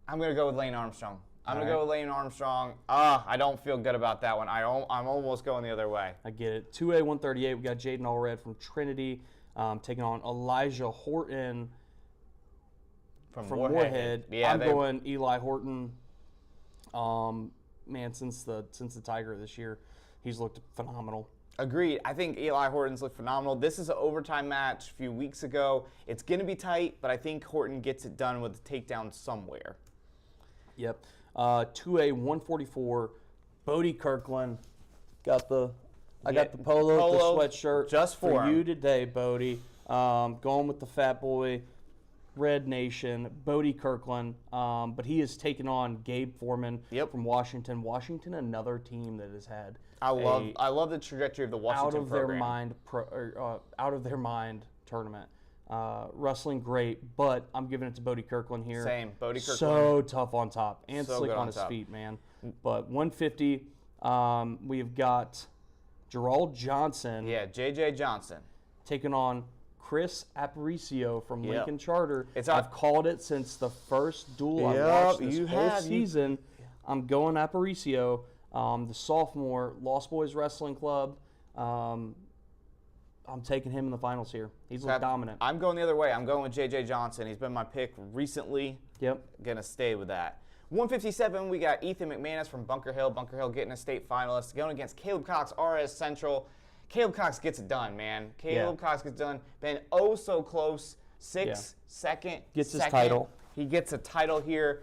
A: Lane Armstrong. I'm going to go with Lane Armstrong. I don't feel good about that one. I'm almost going the other way.
B: I get it. 2A 138, we got Jaden Allred from Trinity taking on Elijah Horton from Moorhead.
A: Yeah,
B: I'm going Eli Horton. Man, since the Tiger this year, he's looked phenomenal.
A: Agreed. I think Eli Horton's looked phenomenal. This is an overtime match a few weeks ago. It's going to be tight, but I think Horton gets it done with a takedown somewhere.
B: Yep. 2A 144, Bodie Kirkland. I got the polo, the sweatshirt
A: just for
B: you today, Bodie. Going with the Fat Boy, Red Nation, Bodie Kirkland. But he is taking on Gabe Foreman from Washington. Washington, another team that has had
A: I love the trajectory of the Washington program.
B: Out of their mind tournament. Wrestling great, but I'm giving it to Bodie Kirkland here.
A: Same, Bodie Kirkland.
B: So tough on top and
A: so
B: slick on his feet, man. But 150, we've got Gerald Johnson.
A: Yeah, JJ Johnson.
B: Taking on Chris Aparicio from Lincoln Charter. I've called it since the first duel I've watched this whole season. I'm going Aparicio, the sophomore, Lost Boys Wrestling Club. I'm taking him in the finals here. He's looked dominant.
A: I'm going the other way. I'm going with JJ Johnson. He's been my pick recently.
B: Yep.
A: Going to stay with that. 157, we got Ethan McManus from Bunker Hill. Bunker Hill getting a state finalist, going against Caleb Cox, RS Central. Caleb Cox gets it done, man. Caleb Cox gets done. Been oh so close. Second.
B: Gets his title.
A: He gets a title here.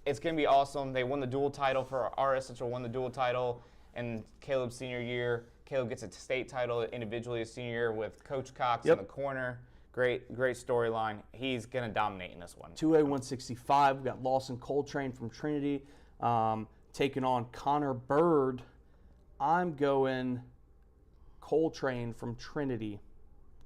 A: It's going to be awesome. They won the dual title for RS Central, won the dual title in Caleb's senior year. Caleb gets a state title individually his senior year with Coach Cox in the corner. Great storyline. He's going to dominate in this one.
B: 2A 165. We've got Lawson Coltrane from Trinity taking on Connor Bird. I'm going Coltrane from Trinity.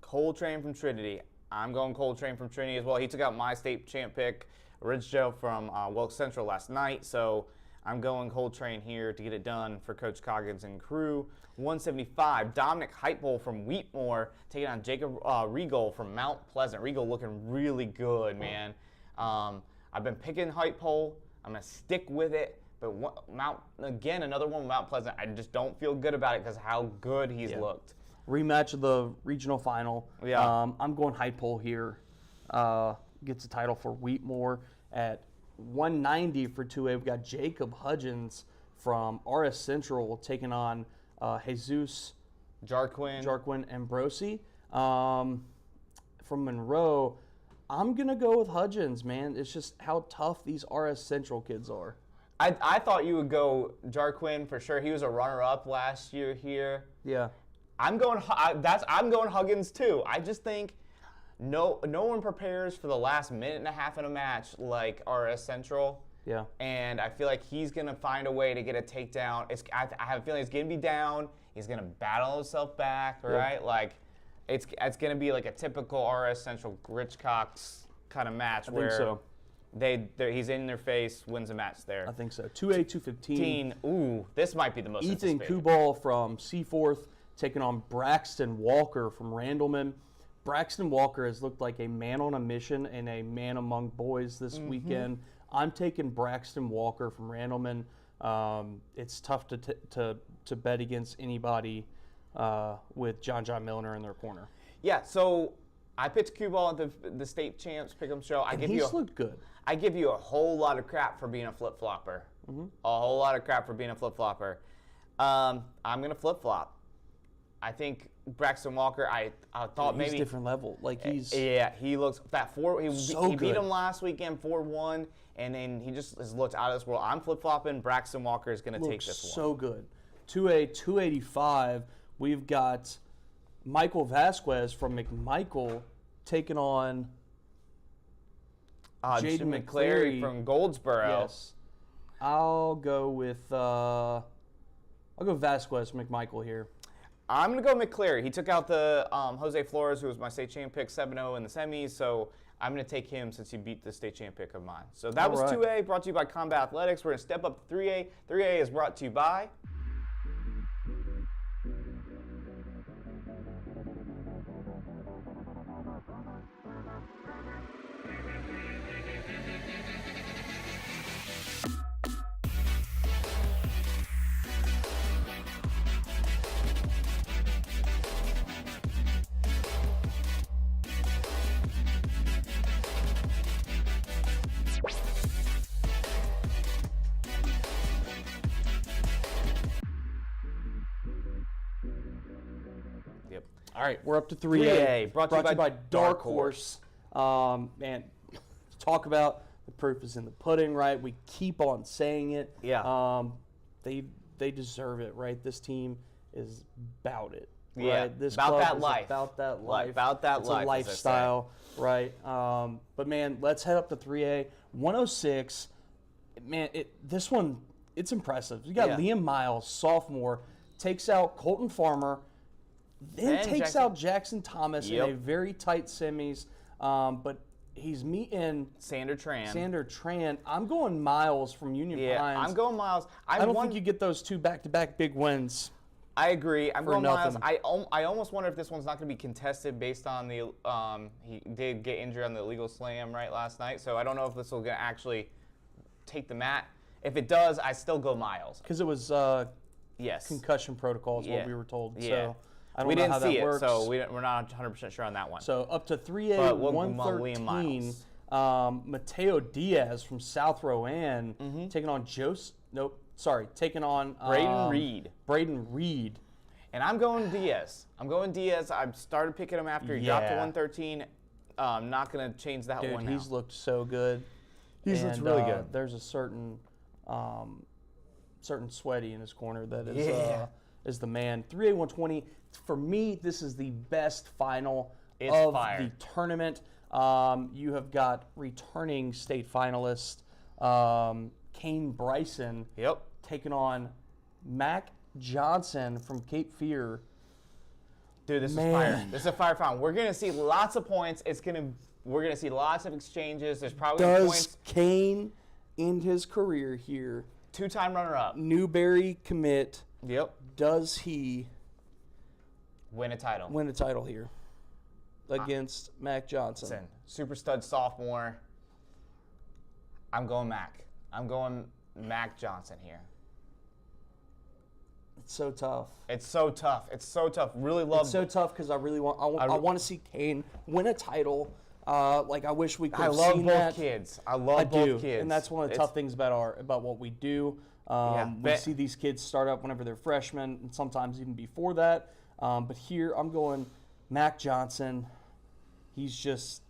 A: Coltrane from Trinity. I'm going Coltrane from Trinity as well. He took out my state champ pick, Ridge Joe from Wilkes Central last night. So I'm going Coltrane here to get it done for Coach Coggins and crew. 175, Dominic Heitbull from Wheatmore taking on Jacob Regal from Mount Pleasant. Regal looking really good, man. I've been picking Heitbull. I'm going to stick with it. But another one with Mount Pleasant, I just don't feel good about it because how good he's looked.
B: Rematch of the regional final.
A: Yeah.
B: I'm going Heitbull here. Gets a title for Wheatmore. At 190 for 2A, we've got Jacob Hudgens from RS Central taking on Jesus Jarquin Ambrosi from Monroe. I'm going to go with Hudgens, man. It's just how tough these RS Central kids are.
A: I thought you would go Jarquin for sure. He was a runner-up last year here.
B: Yeah.
A: I'm going Huggins too. I just think no one prepares for the last minute and a half in a match like RS Central.
B: Yeah.
A: And I feel like he's going to find a way to get a takedown. I have a feeling he's going to be down. He's going to battle himself back, right?
B: Yep.
A: Like, it's going to be like a typical RS Central Rich Cox kind of match
B: I think so.
A: He's in their face, wins a match there.
B: I think so. 2A 215.
A: Ooh, this might be the most
B: Ethan
A: anticipated.
B: Kubal from Seaforth taking on Braxton Walker from Randleman. Braxton Walker has looked like a man on a mission and a man among boys this weekend. I'm taking Braxton Walker from Randleman. It's tough to bet against anybody with John Milner in their corner.
A: Yeah, so I picked Kubal at the state champs pick'em show.
B: He's looked good.
A: I give you a whole lot of crap for being a flip-flopper. A whole lot of crap for being a flip-flopper. I'm going to flip-flop. I think Braxton Walker, I thought maybe...
B: He's different level. Like he's...
A: Yeah, he looks... He beat him last weekend 4-1, and then he just has looked out of this world. I'm flip-flopping. Braxton Walker is going to take this one.
B: So good. 2A 285, we've got Michael Vasquez from McMichael taking on...
A: Jaden McClary from Goldsboro.
B: Yes. I'll go Vasquez from McMichael here.
A: I'm going to go McClary. He took out the Jose Flores, who was my state champ pick, 7-0 in the semis, so I'm going to take him since he beat the state champ pick of mine. So that was 2A, brought to you by Combat Athletics. We're going to step up to 3A. 3A is brought to you by...
B: All right, we're up to 3A.
A: Brought to you by
B: Dark Horse. Man, talk about the proof is in the pudding, right? We keep on saying it.
A: Yeah.
B: They deserve it, right? This team is about it. Right?
A: Yeah.
B: This
A: about
B: club
A: that
B: is
A: life.
B: About that life.
A: About that
B: it's
A: life.
B: It's a lifestyle, right? But man, let's head up to 3A. 106. Man, this one, it's impressive. You got Liam Miles, sophomore, takes out Colton Farmer. Then takes out Jackson Thomas in a very tight semis, but he's meeting
A: Sander
B: Tran. I'm going Miles from Union Pines.
A: I'm going Miles.
B: I don't think you get those two back-to-back big wins.
A: I agree. I'm going Miles. I almost wonder if this one's not going to be contested based on the he did get injured on the illegal slam right last night, so I don't know if this will actually take the mat. If it does, I still go Miles.
B: Because it was concussion protocol is what we were told.
A: Yeah.
B: So I don't
A: we
B: know
A: didn't
B: how
A: see
B: that works.
A: it, so we're not 100% sure on that one.
B: So up to 3A,
A: But we'll
B: 113. Mateo Diaz from South Rowan taking on taking on Braden Reed.
A: And I'm going Diaz. I started picking him after he dropped to 113. Not going to change that one now.
B: He's looked so good.
A: He's looked really good.
B: There's a certain sweaty in his corner that is the man. 3A 120. For me, this is the best final of the tournament. You have got returning state finalist Kane Bryson taking on Mac Johnson from Cape Fear.
A: Dude, this is fire. This is a fire fountain. We're gonna see lots of points. We're gonna see lots of exchanges. There's probably points.
B: Does Kane end his career here?
A: 2-time runner-up.
B: Newberry commit.
A: Yep.
B: Does he
A: win a title?
B: Win a title here against Mac Johnson.
A: Super stud sophomore. I'm going Mac. I'm going Mac Johnson here.
B: It's so tough.
A: It's so tough. Really love.
B: It's so tough because I really want. I want to see Kane win a title. I wish we could. I
A: love both kids. I love both kids,
B: and that's one of the tough things about what we do. We see these kids start up whenever they're freshmen, and sometimes even before that. But here I'm going Mac Johnson. He's just.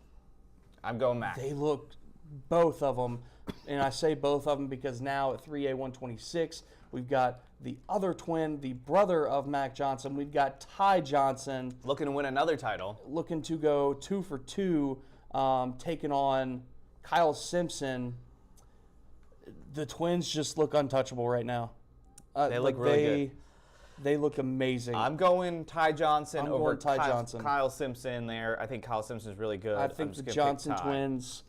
A: I'm going Mac.
B: They look, both of them, and I say both of them because now at 3A 126 we've got the other twin, the brother of Mac Johnson. We've got Ty Johnson.
A: Looking to win another title.
B: Looking to go 2 for 2, taking on Kyle Simpson. The twins just look untouchable right now.
A: They look really good.
B: They look amazing.
A: I'm going Ty Johnson over
B: Johnson.
A: Kyle Simpson there. I think Kyle Simpson's really good.
B: I think the Johnson twins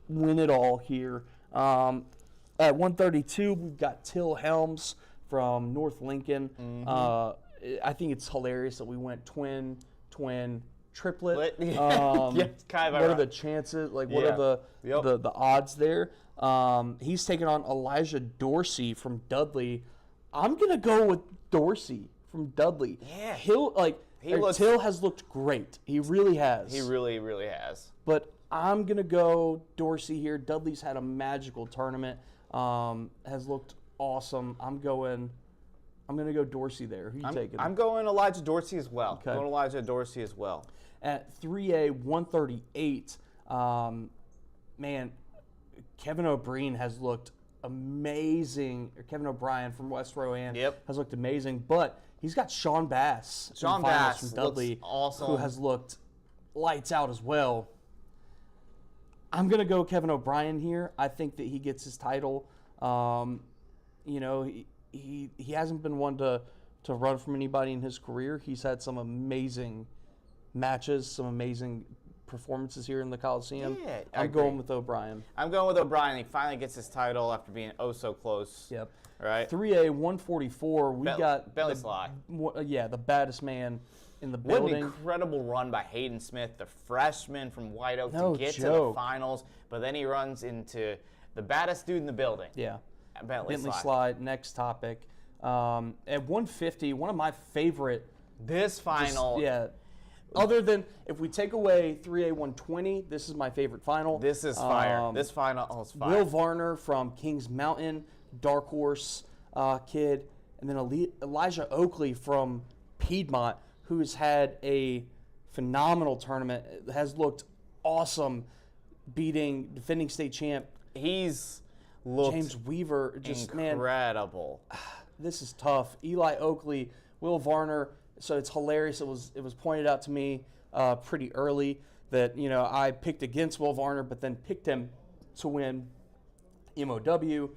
B: win it all here. At 132, we've got Till Helms from North Lincoln. I think it's hilarious that we went twin, triplet.
A: What
B: are the chances? What are the odds there? He's taking on Elijah Dorsey from Dudley. I'm gonna go with Dorsey from Dudley.
A: Yeah,
B: Till has looked great. He really has.
A: He really, really has.
B: But I'm gonna go Dorsey here. Dudley's had a magical tournament. Has looked awesome. I'm gonna go Dorsey there. Who you taking?
A: I'm going Elijah Dorsey as well.
B: Okay.
A: I'm going Elijah Dorsey as well.
B: At 3A 138, Kevin O'Brien has looked amazing. Kevin O'Brien from West Rowan has looked amazing, but he's got Sean Bass.
A: Sean Bass
B: from Dudley,
A: looks awesome.
B: Who has looked lights out as well. I'm gonna go Kevin O'Brien here. I think that he gets his title. He hasn't been one to run from anybody in his career. He's had some amazing matches, some amazing performances here in the Coliseum.
A: Yeah,
B: I'm going with O'Brien.
A: I'm going with O'Brien. He finally gets his title after being so close.
B: Yep.
A: Right.
B: 3A 144. We got
A: Belly Slide.
B: The baddest man in the building.
A: What an incredible run by Hayden Smith, the freshman from White Oak, to get to the finals. But then he runs into the baddest dude in the building.
B: Yeah.
A: Bentley
B: Slide. Next topic. At 150, one of my favorite.
A: This final.
B: Other than if we take away 3A 120, this is my favorite final.
A: This is fire. This final is fire.
B: Will Varner from Kings Mountain, Dark Horse kid, and then Elijah Oakley from Piedmont, who has had a phenomenal tournament, has looked awesome, beating defending state champ.
A: He's looked
B: James Weaver. Just
A: incredible.
B: This is tough. Eli Oakley, Will Varner. So it's hilarious. It was pointed out to me pretty early that I picked against Will Varner, but then picked him to win MOW.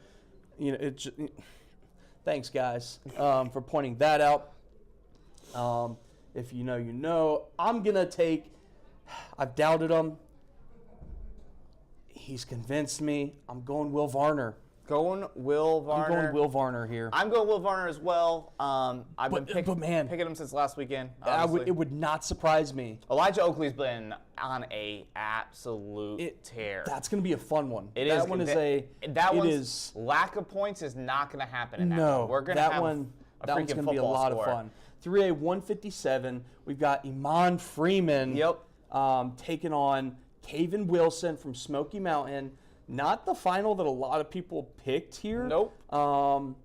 B: Thanks guys for pointing that out. If you know, you know. I'm gonna take. I've doubted him. He's convinced me. I'm going Will Varner.
A: Going Will Varner.
B: I'm going Will Varner here.
A: I'm going Will Varner as well. I've been picking him since last weekend.
B: It would not surprise me.
A: Elijah Oakley's been on a absolute tear.
B: That's going to be a fun one.
A: Lack of points is not going to happen in that one.
B: No,
A: We're going to have
B: that one's going to be a lot of fun. 3A 157, we've got Iman Freeman taking on Caven Wilson from Smoky Mountain. Not the final that a lot of people picked here.
A: Nope.
B: I'm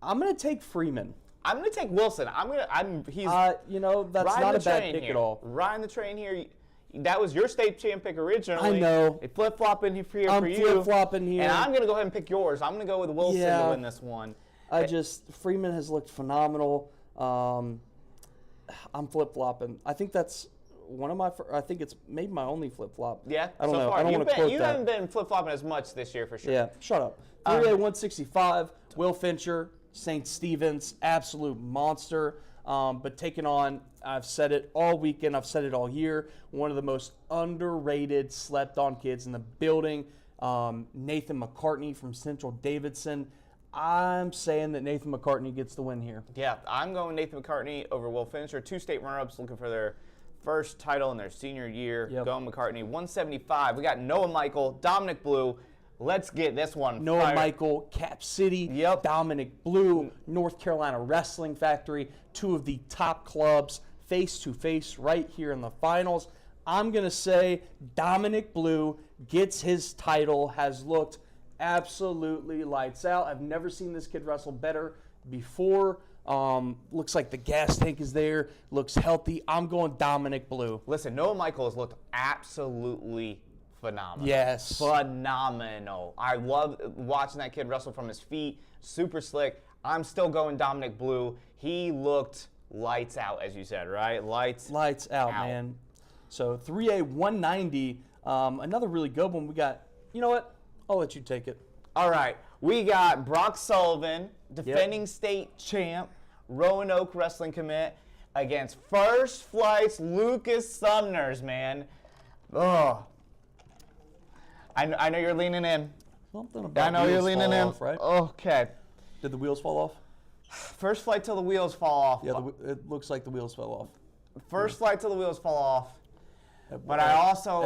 B: going to take Freeman.
A: I'm going to take Wilson. He's
B: that's not a bad pick
A: here.
B: at all.
A: Riding the train here. That was your state champ pick originally.
B: I know.
A: They flip-flopping here for you.
B: I'm flip-flopping here.
A: And I'm going to go ahead and pick yours. I'm going to go with Wilson to win this one.
B: Freeman has looked phenomenal. I'm flip-flopping. I think that's one of my. I think it's maybe my only flip-flop.
A: Yeah,
B: I don't know.
A: Far.
B: I don't want to quote
A: you
B: that.
A: haven't been flip-flopping as much this year for sure.
B: Yeah, shut up. 3A 165. Will Fincher, St. Stephen's, absolute monster. But taking on, I've said it all weekend, I've said it all year, one of the most underrated, slept-on kids in the building, Nathan McCartney from Central Davidson. I'm saying that Nathan McCartney gets the win here.
A: Yeah, I'm going Nathan McCartney over Will Fincher. 2 state runner-ups looking for their first title in their senior year.
B: Yep.
A: Going McCartney. 175. We got Noah Michael, Dominic Blue. Let's get this one.
B: Noah Michael, Cap City,
A: Yep.
B: Dominic Blue, North Carolina Wrestling Factory, 2 of the top clubs face-to-face right here in the finals. I'm going to say Dominic Blue gets his title, has looked absolutely lights out. I've never seen this kid wrestle better before. Looks like the gas tank is there, looks healthy. I'm going Dominic Blue.
A: Listen, Noah Michael has looked absolutely phenomenal.
B: Yes.
A: Phenomenal. I love watching that kid wrestle from his feet. Super slick. I'm still going Dominic Blue. He looked lights out, as you said, right? Lights
B: out, man. So 3A 190. Another really good one. We got, you know what? I'll let you take it.
A: All right. We got Brock Sullivan, defending state champ, Roanoke Wrestling commit, against First Flight's Lucas Sumners, man. Oh. I know you're leaning in.
B: Something about
A: you're leaning in.
B: Off, right?
A: Okay.
B: Did the wheels fall off?
A: First flight till the wheels fall off.
B: Yeah, it looks like the wheels fell off.
A: First flight till the wheels fall off. But I also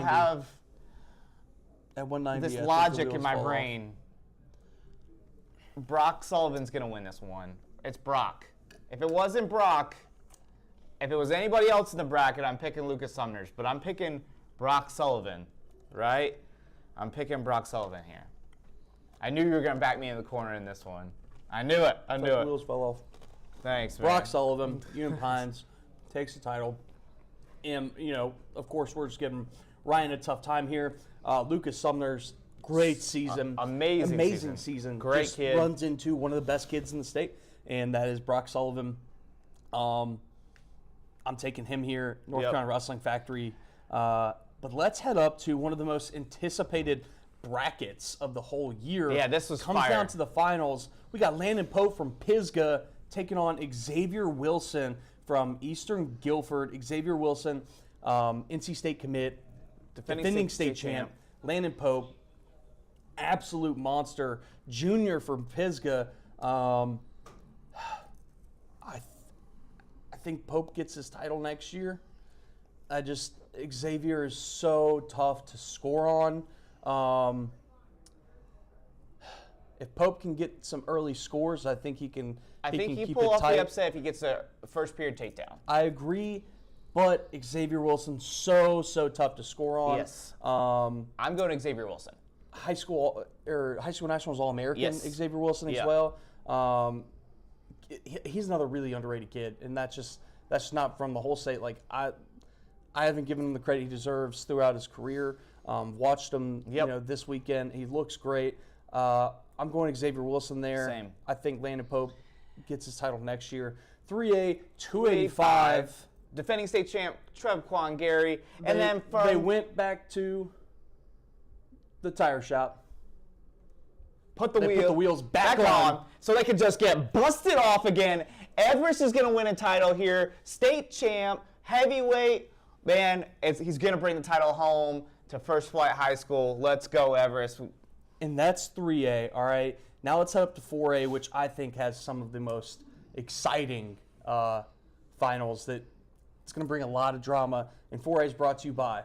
A: have
B: at 190
A: this logic in my brain. Brock Sullivan's gonna win this one. It's Brock. If it wasn't Brock, if it was anybody else in the bracket, I'm picking Lucas Sumners. But I'm picking Brock Sullivan. Right? I'm picking Brock Sullivan here. I knew you were going to back me in the corner in this one. I knew it. I knew it.
B: The wheels fell off.
A: Thanks, man.
B: Brock Sullivan, Union Pines, takes the title. And, of course, we're just giving Ryan a tough time here. Lucas Sumner's great season.
A: Amazing
B: season.
A: Great
B: just
A: kid.
B: Runs into one of the best kids in the state, and that is Brock Sullivan. I'm taking him here, North Carolina Wrestling Factory. But let's head up to one of the most anticipated brackets of the whole year.
A: Yeah, this was
B: comes down to the finals. We got Landon Pope from Pisgah taking on Xavier Wilson from Eastern Guilford. Xavier Wilson, NC State commit, defending state champ. Landon Pope, absolute monster. Junior from Pisgah. I think Pope gets his title next year. Xavier is so tough to score on. If Pope can get some early scores, I think he can.
A: I think he
B: keep
A: pull
B: it
A: off
B: tight.
A: the upset if he gets a first period takedown.
B: I agree, but Xavier Wilson's so tough to score on.
A: Yes. I'm going to Xavier Wilson.
B: High school nationals All-American.
A: Yes.
B: Xavier Wilson as well. He's another really underrated kid, and that's just not from the whole state. Like I haven't given him the credit he deserves throughout his career. Watched him, this weekend. He looks great. I'm going Xavier Wilson there.
A: Same.
B: I think Landon Pope gets his title next year. 3A 285.
A: Defending state champ Trev Quan Gary, and then
B: they went back to the tire shop.
A: Put the
B: wheels back on
A: so they could just get busted off again. Everest is going to win a title here. State champ, heavyweight. Man, he's going to bring the title home to First Flight High School. Let's go, Everest.
B: And that's 3A, all right? Now let's head up to 4A, which I think has some of the most exciting finals that it's going to bring a lot of drama. And 4A is brought to you by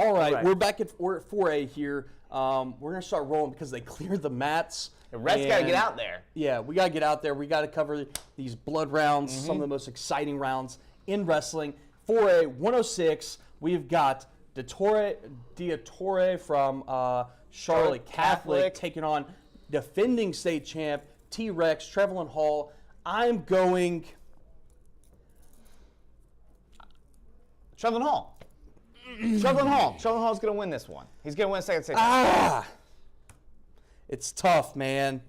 B: All right, we're back at 4A here. We're going to start rolling because they cleared the mats.
A: The Reds got to get out there.
B: Yeah, we got to get out there. We got to cover these blood rounds, some of the most exciting rounds in wrestling. 4A 106, we've got Diatore from Charlotte Catholic taking on defending state champ T-Rex, Trevelyan Hall. I'm going
A: Trevelyan Hall. Trevelyan Hall's going to win this one. He's going to win second state.
B: It's tough, man.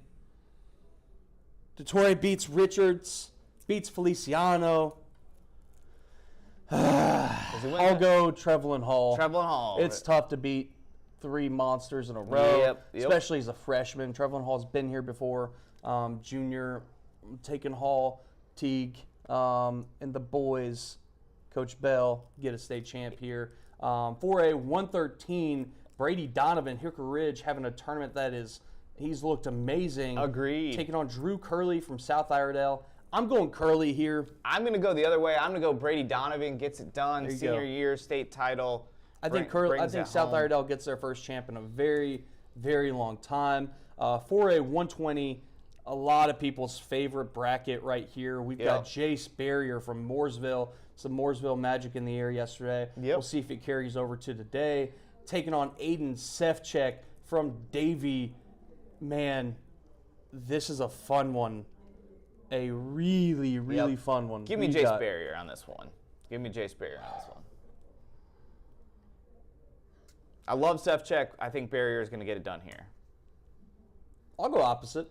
B: Diatore beats Richards, beats Feliciano. I'll go Trevelyan Hall.
A: Trevelyan Hall.
B: It's tough to beat 3 monsters in a row, especially as a freshman. Trevelyan Hall's been here before. Junior, taking Hall, Teague, and the boys. Coach Bell get a state champ here. 4A 113, Brady Donovan, Hooker Ridge having a tournament that he's looked amazing.
A: Agreed.
B: Taking on Drew Curley from South Iredell. I'm going Curley here.
A: I'm going to go the other way. I'm going to go Brady Donovan, gets it done, senior year, state title.
B: I think South Iredell gets their first champ in a very, very long time. 4A 120, a lot of people's favorite bracket right here. We've got Jace Barrier from Mooresville. Some Mooresville magic in the air yesterday. We'll see if it carries over to today. Taking on Aiden Sefcek from Davie. Man, this is a fun one. A really, really fun one.
A: Give me Jace Barrier on this one. Give me Jace Barrier on this one. I love Sefcek. I think Barrier is going to get it done here.
B: I'll go opposite.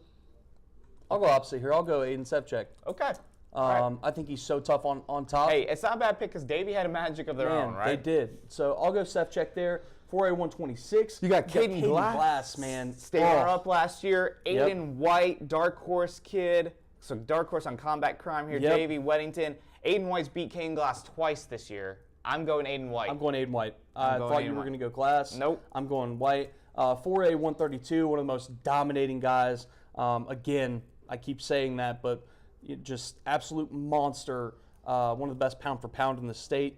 B: I'll go Aiden Sefcek.
A: Okay.
B: I think he's so tough on top.
A: Hey, it's not a bad pick because Davie had a magic of their own, right?
B: They did. So I'll go Sefcek there. 4A 126.
A: You got Caden
B: Glass, man.
A: Stayed up last year. Aiden White, Dark Horse kid. So Dark Horse on Combat Crime here. Davie, Weddington. Aiden White's beat Caden Glass twice this year. I'm going Aiden White.
B: I'm going Aiden White. I thought you were going to go Glass.
A: Nope.
B: I'm going White. 4A 132, one of the most dominating guys. Again, I keep saying that, but just absolute monster. One of the best pound for pound in the state.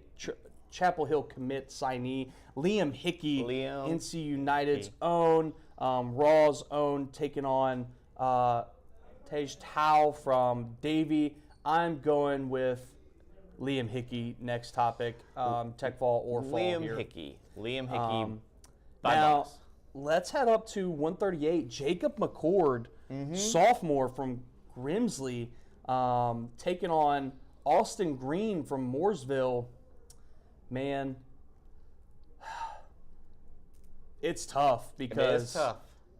B: Chapel Hill commit signee. Liam Hickey, NC United's own, Raw's own, taking on Tej Tao from Davie. I'm going with Liam Hickey. Next topic, Tech Fall or Fall here.
A: Liam Hickey.
B: Now, let's head up to 138. Jacob McCord, sophomore from Grimsley, taking on Austin Green from Mooresville. Man, it's tough because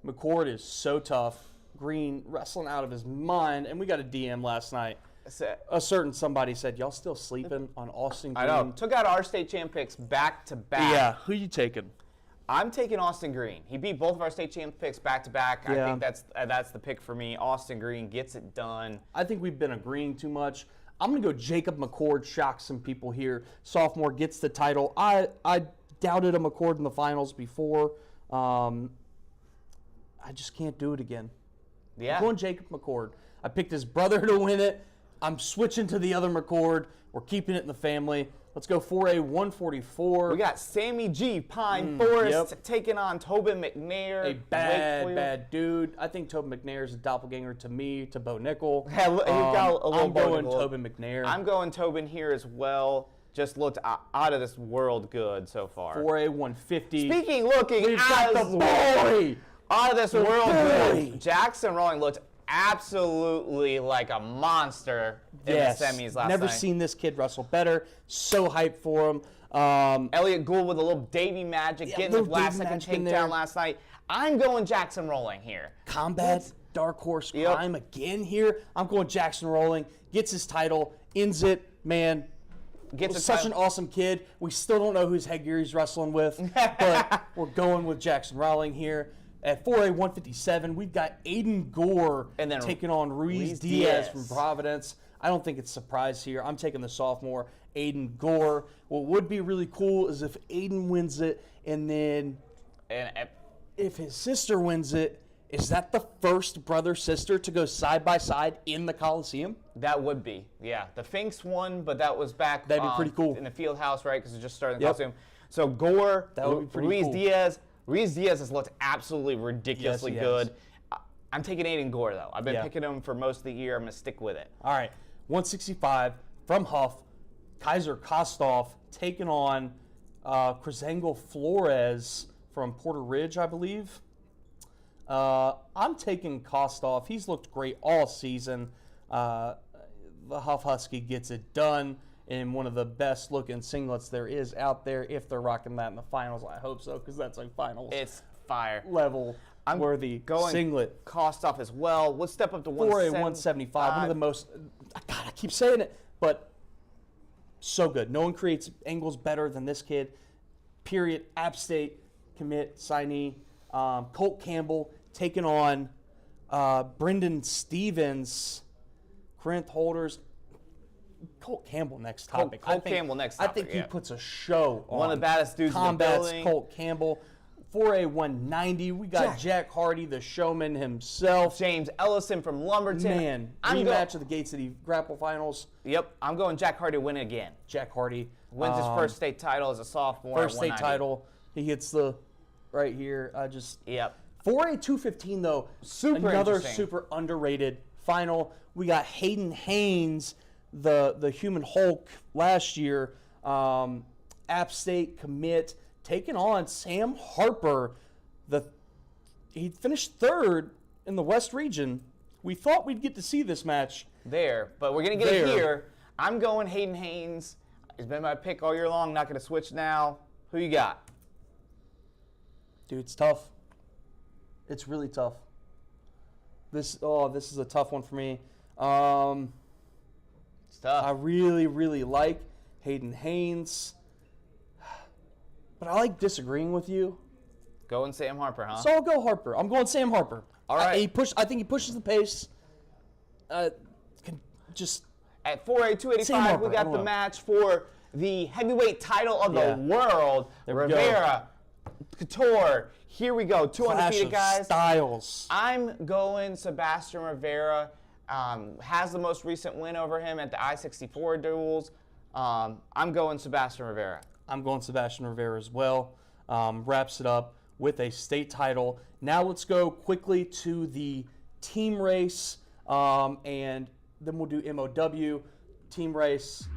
B: McCord is so tough. Green wrestling out of his mind, and we got a DM last night. A certain somebody said, y'all still sleeping on Austin Green?
A: I know. Took out our state champ picks back to back.
B: Yeah, who you taking?
A: I'm taking Austin Green. He beat both of our state champ picks back to back. I think that's the pick for me. Austin Green gets it done. I
B: think we've been agreeing too much. I'm going to go Jacob McCord, shock some people here. Sophomore gets the title. I doubted a McCord in the finals before. I just can't do it again.
A: Yeah.
B: I'm going Jacob McCord. I picked his brother to win it. I'm switching to the other McCord. We're keeping it in the family. Let's go 4A 144.
A: We got Sammy G, Pine Forest, taking on Tobin McNair.
B: A bad dude. I think Tobin McNair is a doppelganger to me, to Bo Nickel.
A: I'm
B: going Tobin McNair.
A: I'm going Tobin here as well. Just looked out of this world good so far.
B: 4A 150.
A: Looking out of this world good. Jackson Rowling looked absolutely like a monster in the semis last night.
B: Never seen this kid wrestle better. So hyped for him.
A: Elliot Gould with a little Davie magic, getting the last second takedown last night. I'm going Jackson Rowling here.
B: Combat Dark Horse Crime again here. I'm going Jackson Rowling. Gets his title, ends it, man. Such an awesome kid. We still don't know whose headgear he's wrestling with, but we're going with Jackson Rowling here. At 4A 157, we've got Aiden Gore taking on Ruiz Diaz from Providence. I don't think it's a surprise here. I'm taking the sophomore, Aiden Gore. What would be really cool is if Aiden wins it, and then if his sister wins it, is that the first brother-sister to go side-by-side in the Coliseum?
A: That would be, yeah. The Finks won, but that was back
B: That'd be pretty cool.
A: In the field house, right, because it just started in the Coliseum. So Gore,
B: That would be pretty
A: Ruiz
B: cool.
A: Diaz. Ruiz Diaz has looked absolutely ridiculously
B: Yes, he
A: good.
B: has.
A: I'm taking Aiden Gore, though. I've been
B: Yeah.
A: picking him for most of the year. I'm going to stick with it.
B: All right, 165 from Huff. Kaiser Kostov taking on Crisango Flores from Porter Ridge, I believe. I'm taking Kostov. He's looked great all season. The Huff Husky gets it done in one of the best looking singlets there is out there. If they're rocking that in the finals, I hope so, because that's like finals
A: It's fire.
B: level worthy
A: Going
B: singlet.
A: Kostov as well. Let's step up to
B: 4A 175. One of the most. God, I keep saying it, but so good. No one creates angles better than this kid. Period. App State commit signee. Colt Campbell taking on Brendan Stevens. Corinth Holders. Colt Campbell next topic.
A: Colt Campbell next topic,
B: I think
A: yeah.
B: he puts a show on.
A: One of the baddest dudes in the
B: Combats
A: building.
B: Colt Campbell. 4A 190. We got Jack Hardy, the showman himself.
A: James Ellison from Lumberton.
B: Man, rematch of the Gate City Grapple Finals.
A: Yep, I'm going Jack Hardy to win again.
B: Jack Hardy
A: Wins his first state title as a sophomore.
B: first
A: at
B: state
A: 190.
B: title. He gets the right here.
A: Yep.
B: 4A 215 though.
A: Super
B: another
A: interesting.
B: super underrated final. We got Hayden Haynes, the Human Hulk last year. App State commit taking on Sam Harper. He finished third in the West region. We thought we'd get to see this match.
A: There, but we're going to get
B: There.
A: it here. I'm going Hayden Haynes. He's been my pick all year long. Not going to switch now. Who you got?
B: Dude, it's tough. It's really tough. This is a tough one for me.
A: It's tough.
B: I really, really like Hayden Haynes, but I like disagreeing with you.
A: Going Sam Harper, huh?
B: So I'll go Harper. I'm going Sam Harper.
A: All right.
B: I think he pushes the pace. Just
A: At 4A
B: Sam
A: 285,
B: Harper,
A: we
B: I
A: got
B: don't
A: the
B: know.
A: match for the heavyweight title of
B: Yeah.
A: the world.
B: There we go.
A: Rivera, Couture. Here we go. Two
B: clash
A: undefeated
B: of
A: guys.
B: styles.
A: I'm going Sebastian Rivera. Has the most recent win over him at the I-64 duels. I'm going Sebastian Rivera.
B: I'm going Sebastian Rivera as well. Wraps it up with a state title. Now let's go quickly to the team race, and then we'll do MOW team race.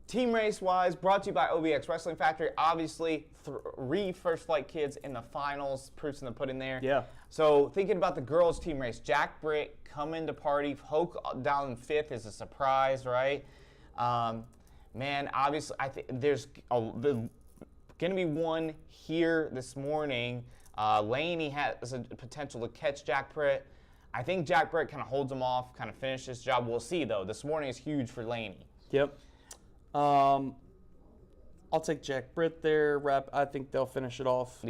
A: Team race-wise, brought to you by OBX Wrestling Factory. Obviously, 3 First Flight kids in the finals. Proofs in the pudding there.
B: Yeah.
A: So thinking about the girls' team race, Jack Britt coming to party. Hoke down in 5th is a surprise, right? Man, obviously, I think there's going to be one here this morning. Laney has a potential to catch Jack Britt. I think Jack Britt kind of holds him off, kind of finishes his job. We'll see, though. This morning is huge for Laney.
B: Yep. I'll take Jack Britt there. I think they'll finish it off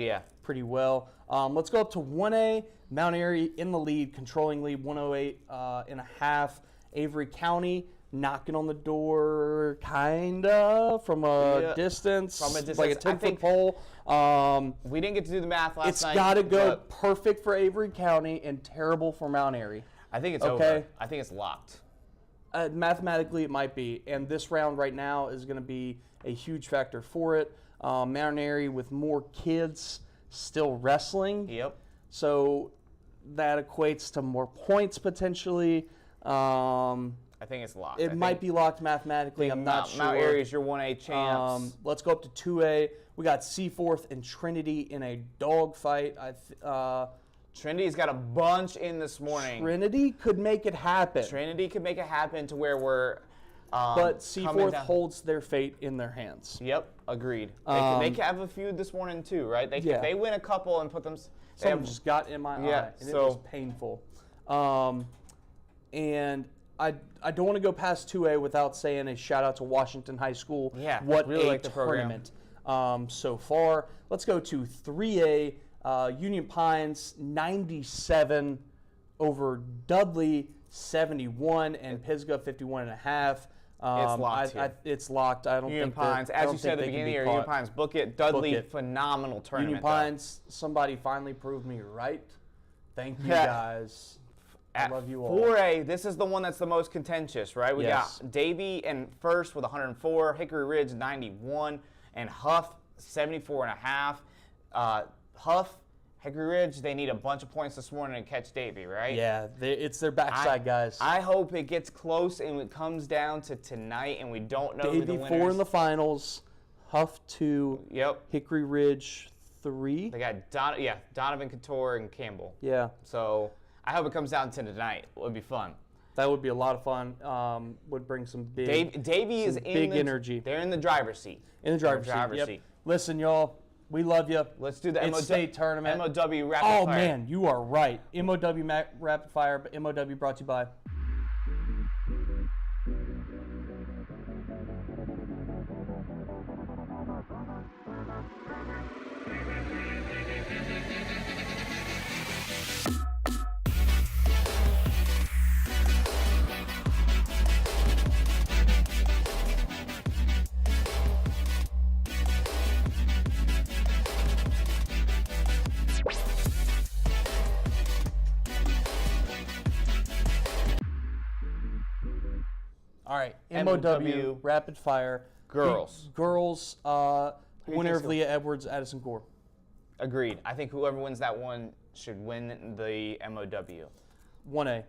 B: pretty well. Let's go up to 1A. Mount Airy in the lead, controlling lead, 108.5. Avery County knocking on the door, kind of, from a distance.
A: From a distance.
B: Like a 10-foot pole.
A: We didn't get to do the math last
B: It's
A: night.
B: got to go
A: but
B: perfect for Avery County and terrible for Mount Airy.
A: I think it's
B: Okay.
A: over. I think it's locked.
B: Mathematically, it might be, and this round right now is going to be a huge factor for it. Mount Airy with more kids still wrestling,
A: Yep.
B: so that equates to more points potentially.
A: I think it's locked.
B: It might be locked mathematically. I'm not sure.
A: Mount Airy is your 1A champs.
B: Let's go up to 2A. We got Seaforth and Trinity in a dogfight.
A: Trinity's got a bunch in this morning.
B: Trinity could make it happen.
A: Trinity could make it happen to where we're
B: But Seaforth holds their fate in their hands.
A: Yep, agreed. They could have a feud this morning too, right? If they win a couple and put them.
B: Something just got in my eye, and it was painful. And I don't want to go past 2A without saying a shout out to Washington High School.
A: Yeah,
B: what
A: really
B: a
A: like the program.
B: tournament so far. Let's go to 3A. Union Pines 97 over Dudley 71 and Pisgah 51.5.
A: It's locked here.
B: It's locked. I don't
A: Union
B: think
A: Pines,
B: that, I
A: as
B: don't
A: you said at
B: think
A: the
B: they can
A: beginning
B: be
A: here,
B: caught.
A: Union Pines, book it. Dudley,
B: Book it.
A: phenomenal tournament.
B: Union Pines, somebody finally proved me right. Thank you guys. I love you all.
A: 4A, this is the one that's the most contentious, right? We
B: Yes.
A: got Davie in first with 104, Hickory Ridge 91, and Huff 74.5. Huff, Hickory Ridge, they need a bunch of points this morning to catch Davie, right?
B: Yeah, it's their backside guys.
A: I hope it gets close and it comes down to tonight and we don't know who the
B: Davie
A: winners.
B: 4 in the finals, Huff 2,
A: Yep.
B: Hickory Ridge 3.
A: They got Donovan Couture and Campbell.
B: Yeah,
A: So I hope it comes down to tonight. It would be fun.
B: that would be a lot of fun. Would bring some big,
A: Davie is in
B: big energy.
A: They're in the driver's seat.
B: In the driver's seat. Yep. Listen, y'all, we love you.
A: Let's do the
B: It's state tournament.
A: MOW rapid
B: Oh
A: fire.
B: man, you are right. MOW rapid fire, but MOW brought to you by. All right, MOW rapid fire.
A: Girls.
B: Girls. Winner of
A: think's
B: Leah Edwards, Addison Gore.
A: Agreed. I think whoever wins that one should win the MOW.
B: 1A.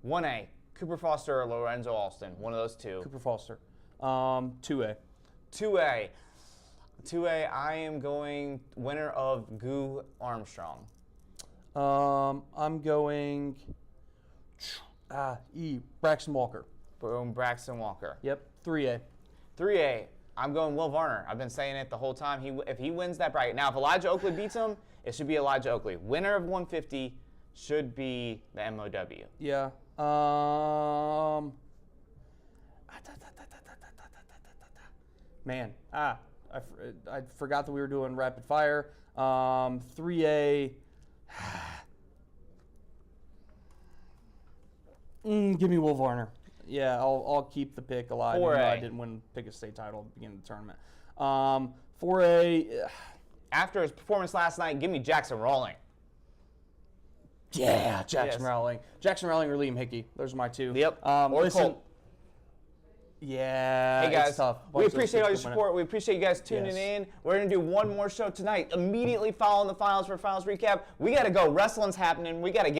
A: 1A, Cooper Foster or Lorenzo Alston. One of those two.
B: Cooper Foster. 2A.
A: 2A. 2A, I am going winner of Goo Armstrong.
B: I'm going Braxton Walker.
A: Boom, Braxton Walker.
B: Yep, 3A.
A: 3A, I'm going Will Varner. I've been saying it the whole time. If he wins that bracket. Now, if Elijah Oakley beats him, it should be Elijah Oakley. Winner of 150 should be the MOW.
B: Yeah. Man, I forgot that we were doing rapid fire. 3A. Give me Will Varner. Yeah, I'll keep the pick alive. Even though I didn't win pick a state title at the beginning of the tournament. 4A.
A: After his performance last night, give me Jackson Rawling.
B: Yeah, Jackson Rowling. Jackson Rowling or Liam Hickey. Those are my two.
A: Yep.
B: Or
A: listen,
B: Colt. Yeah,
A: hey guys,
B: it's tough.
A: we appreciate all your support. We appreciate you guys tuning in. We're going to do one more show tonight. Immediately following the finals for finals recap. We got to go. Wrestling's happening. We got to get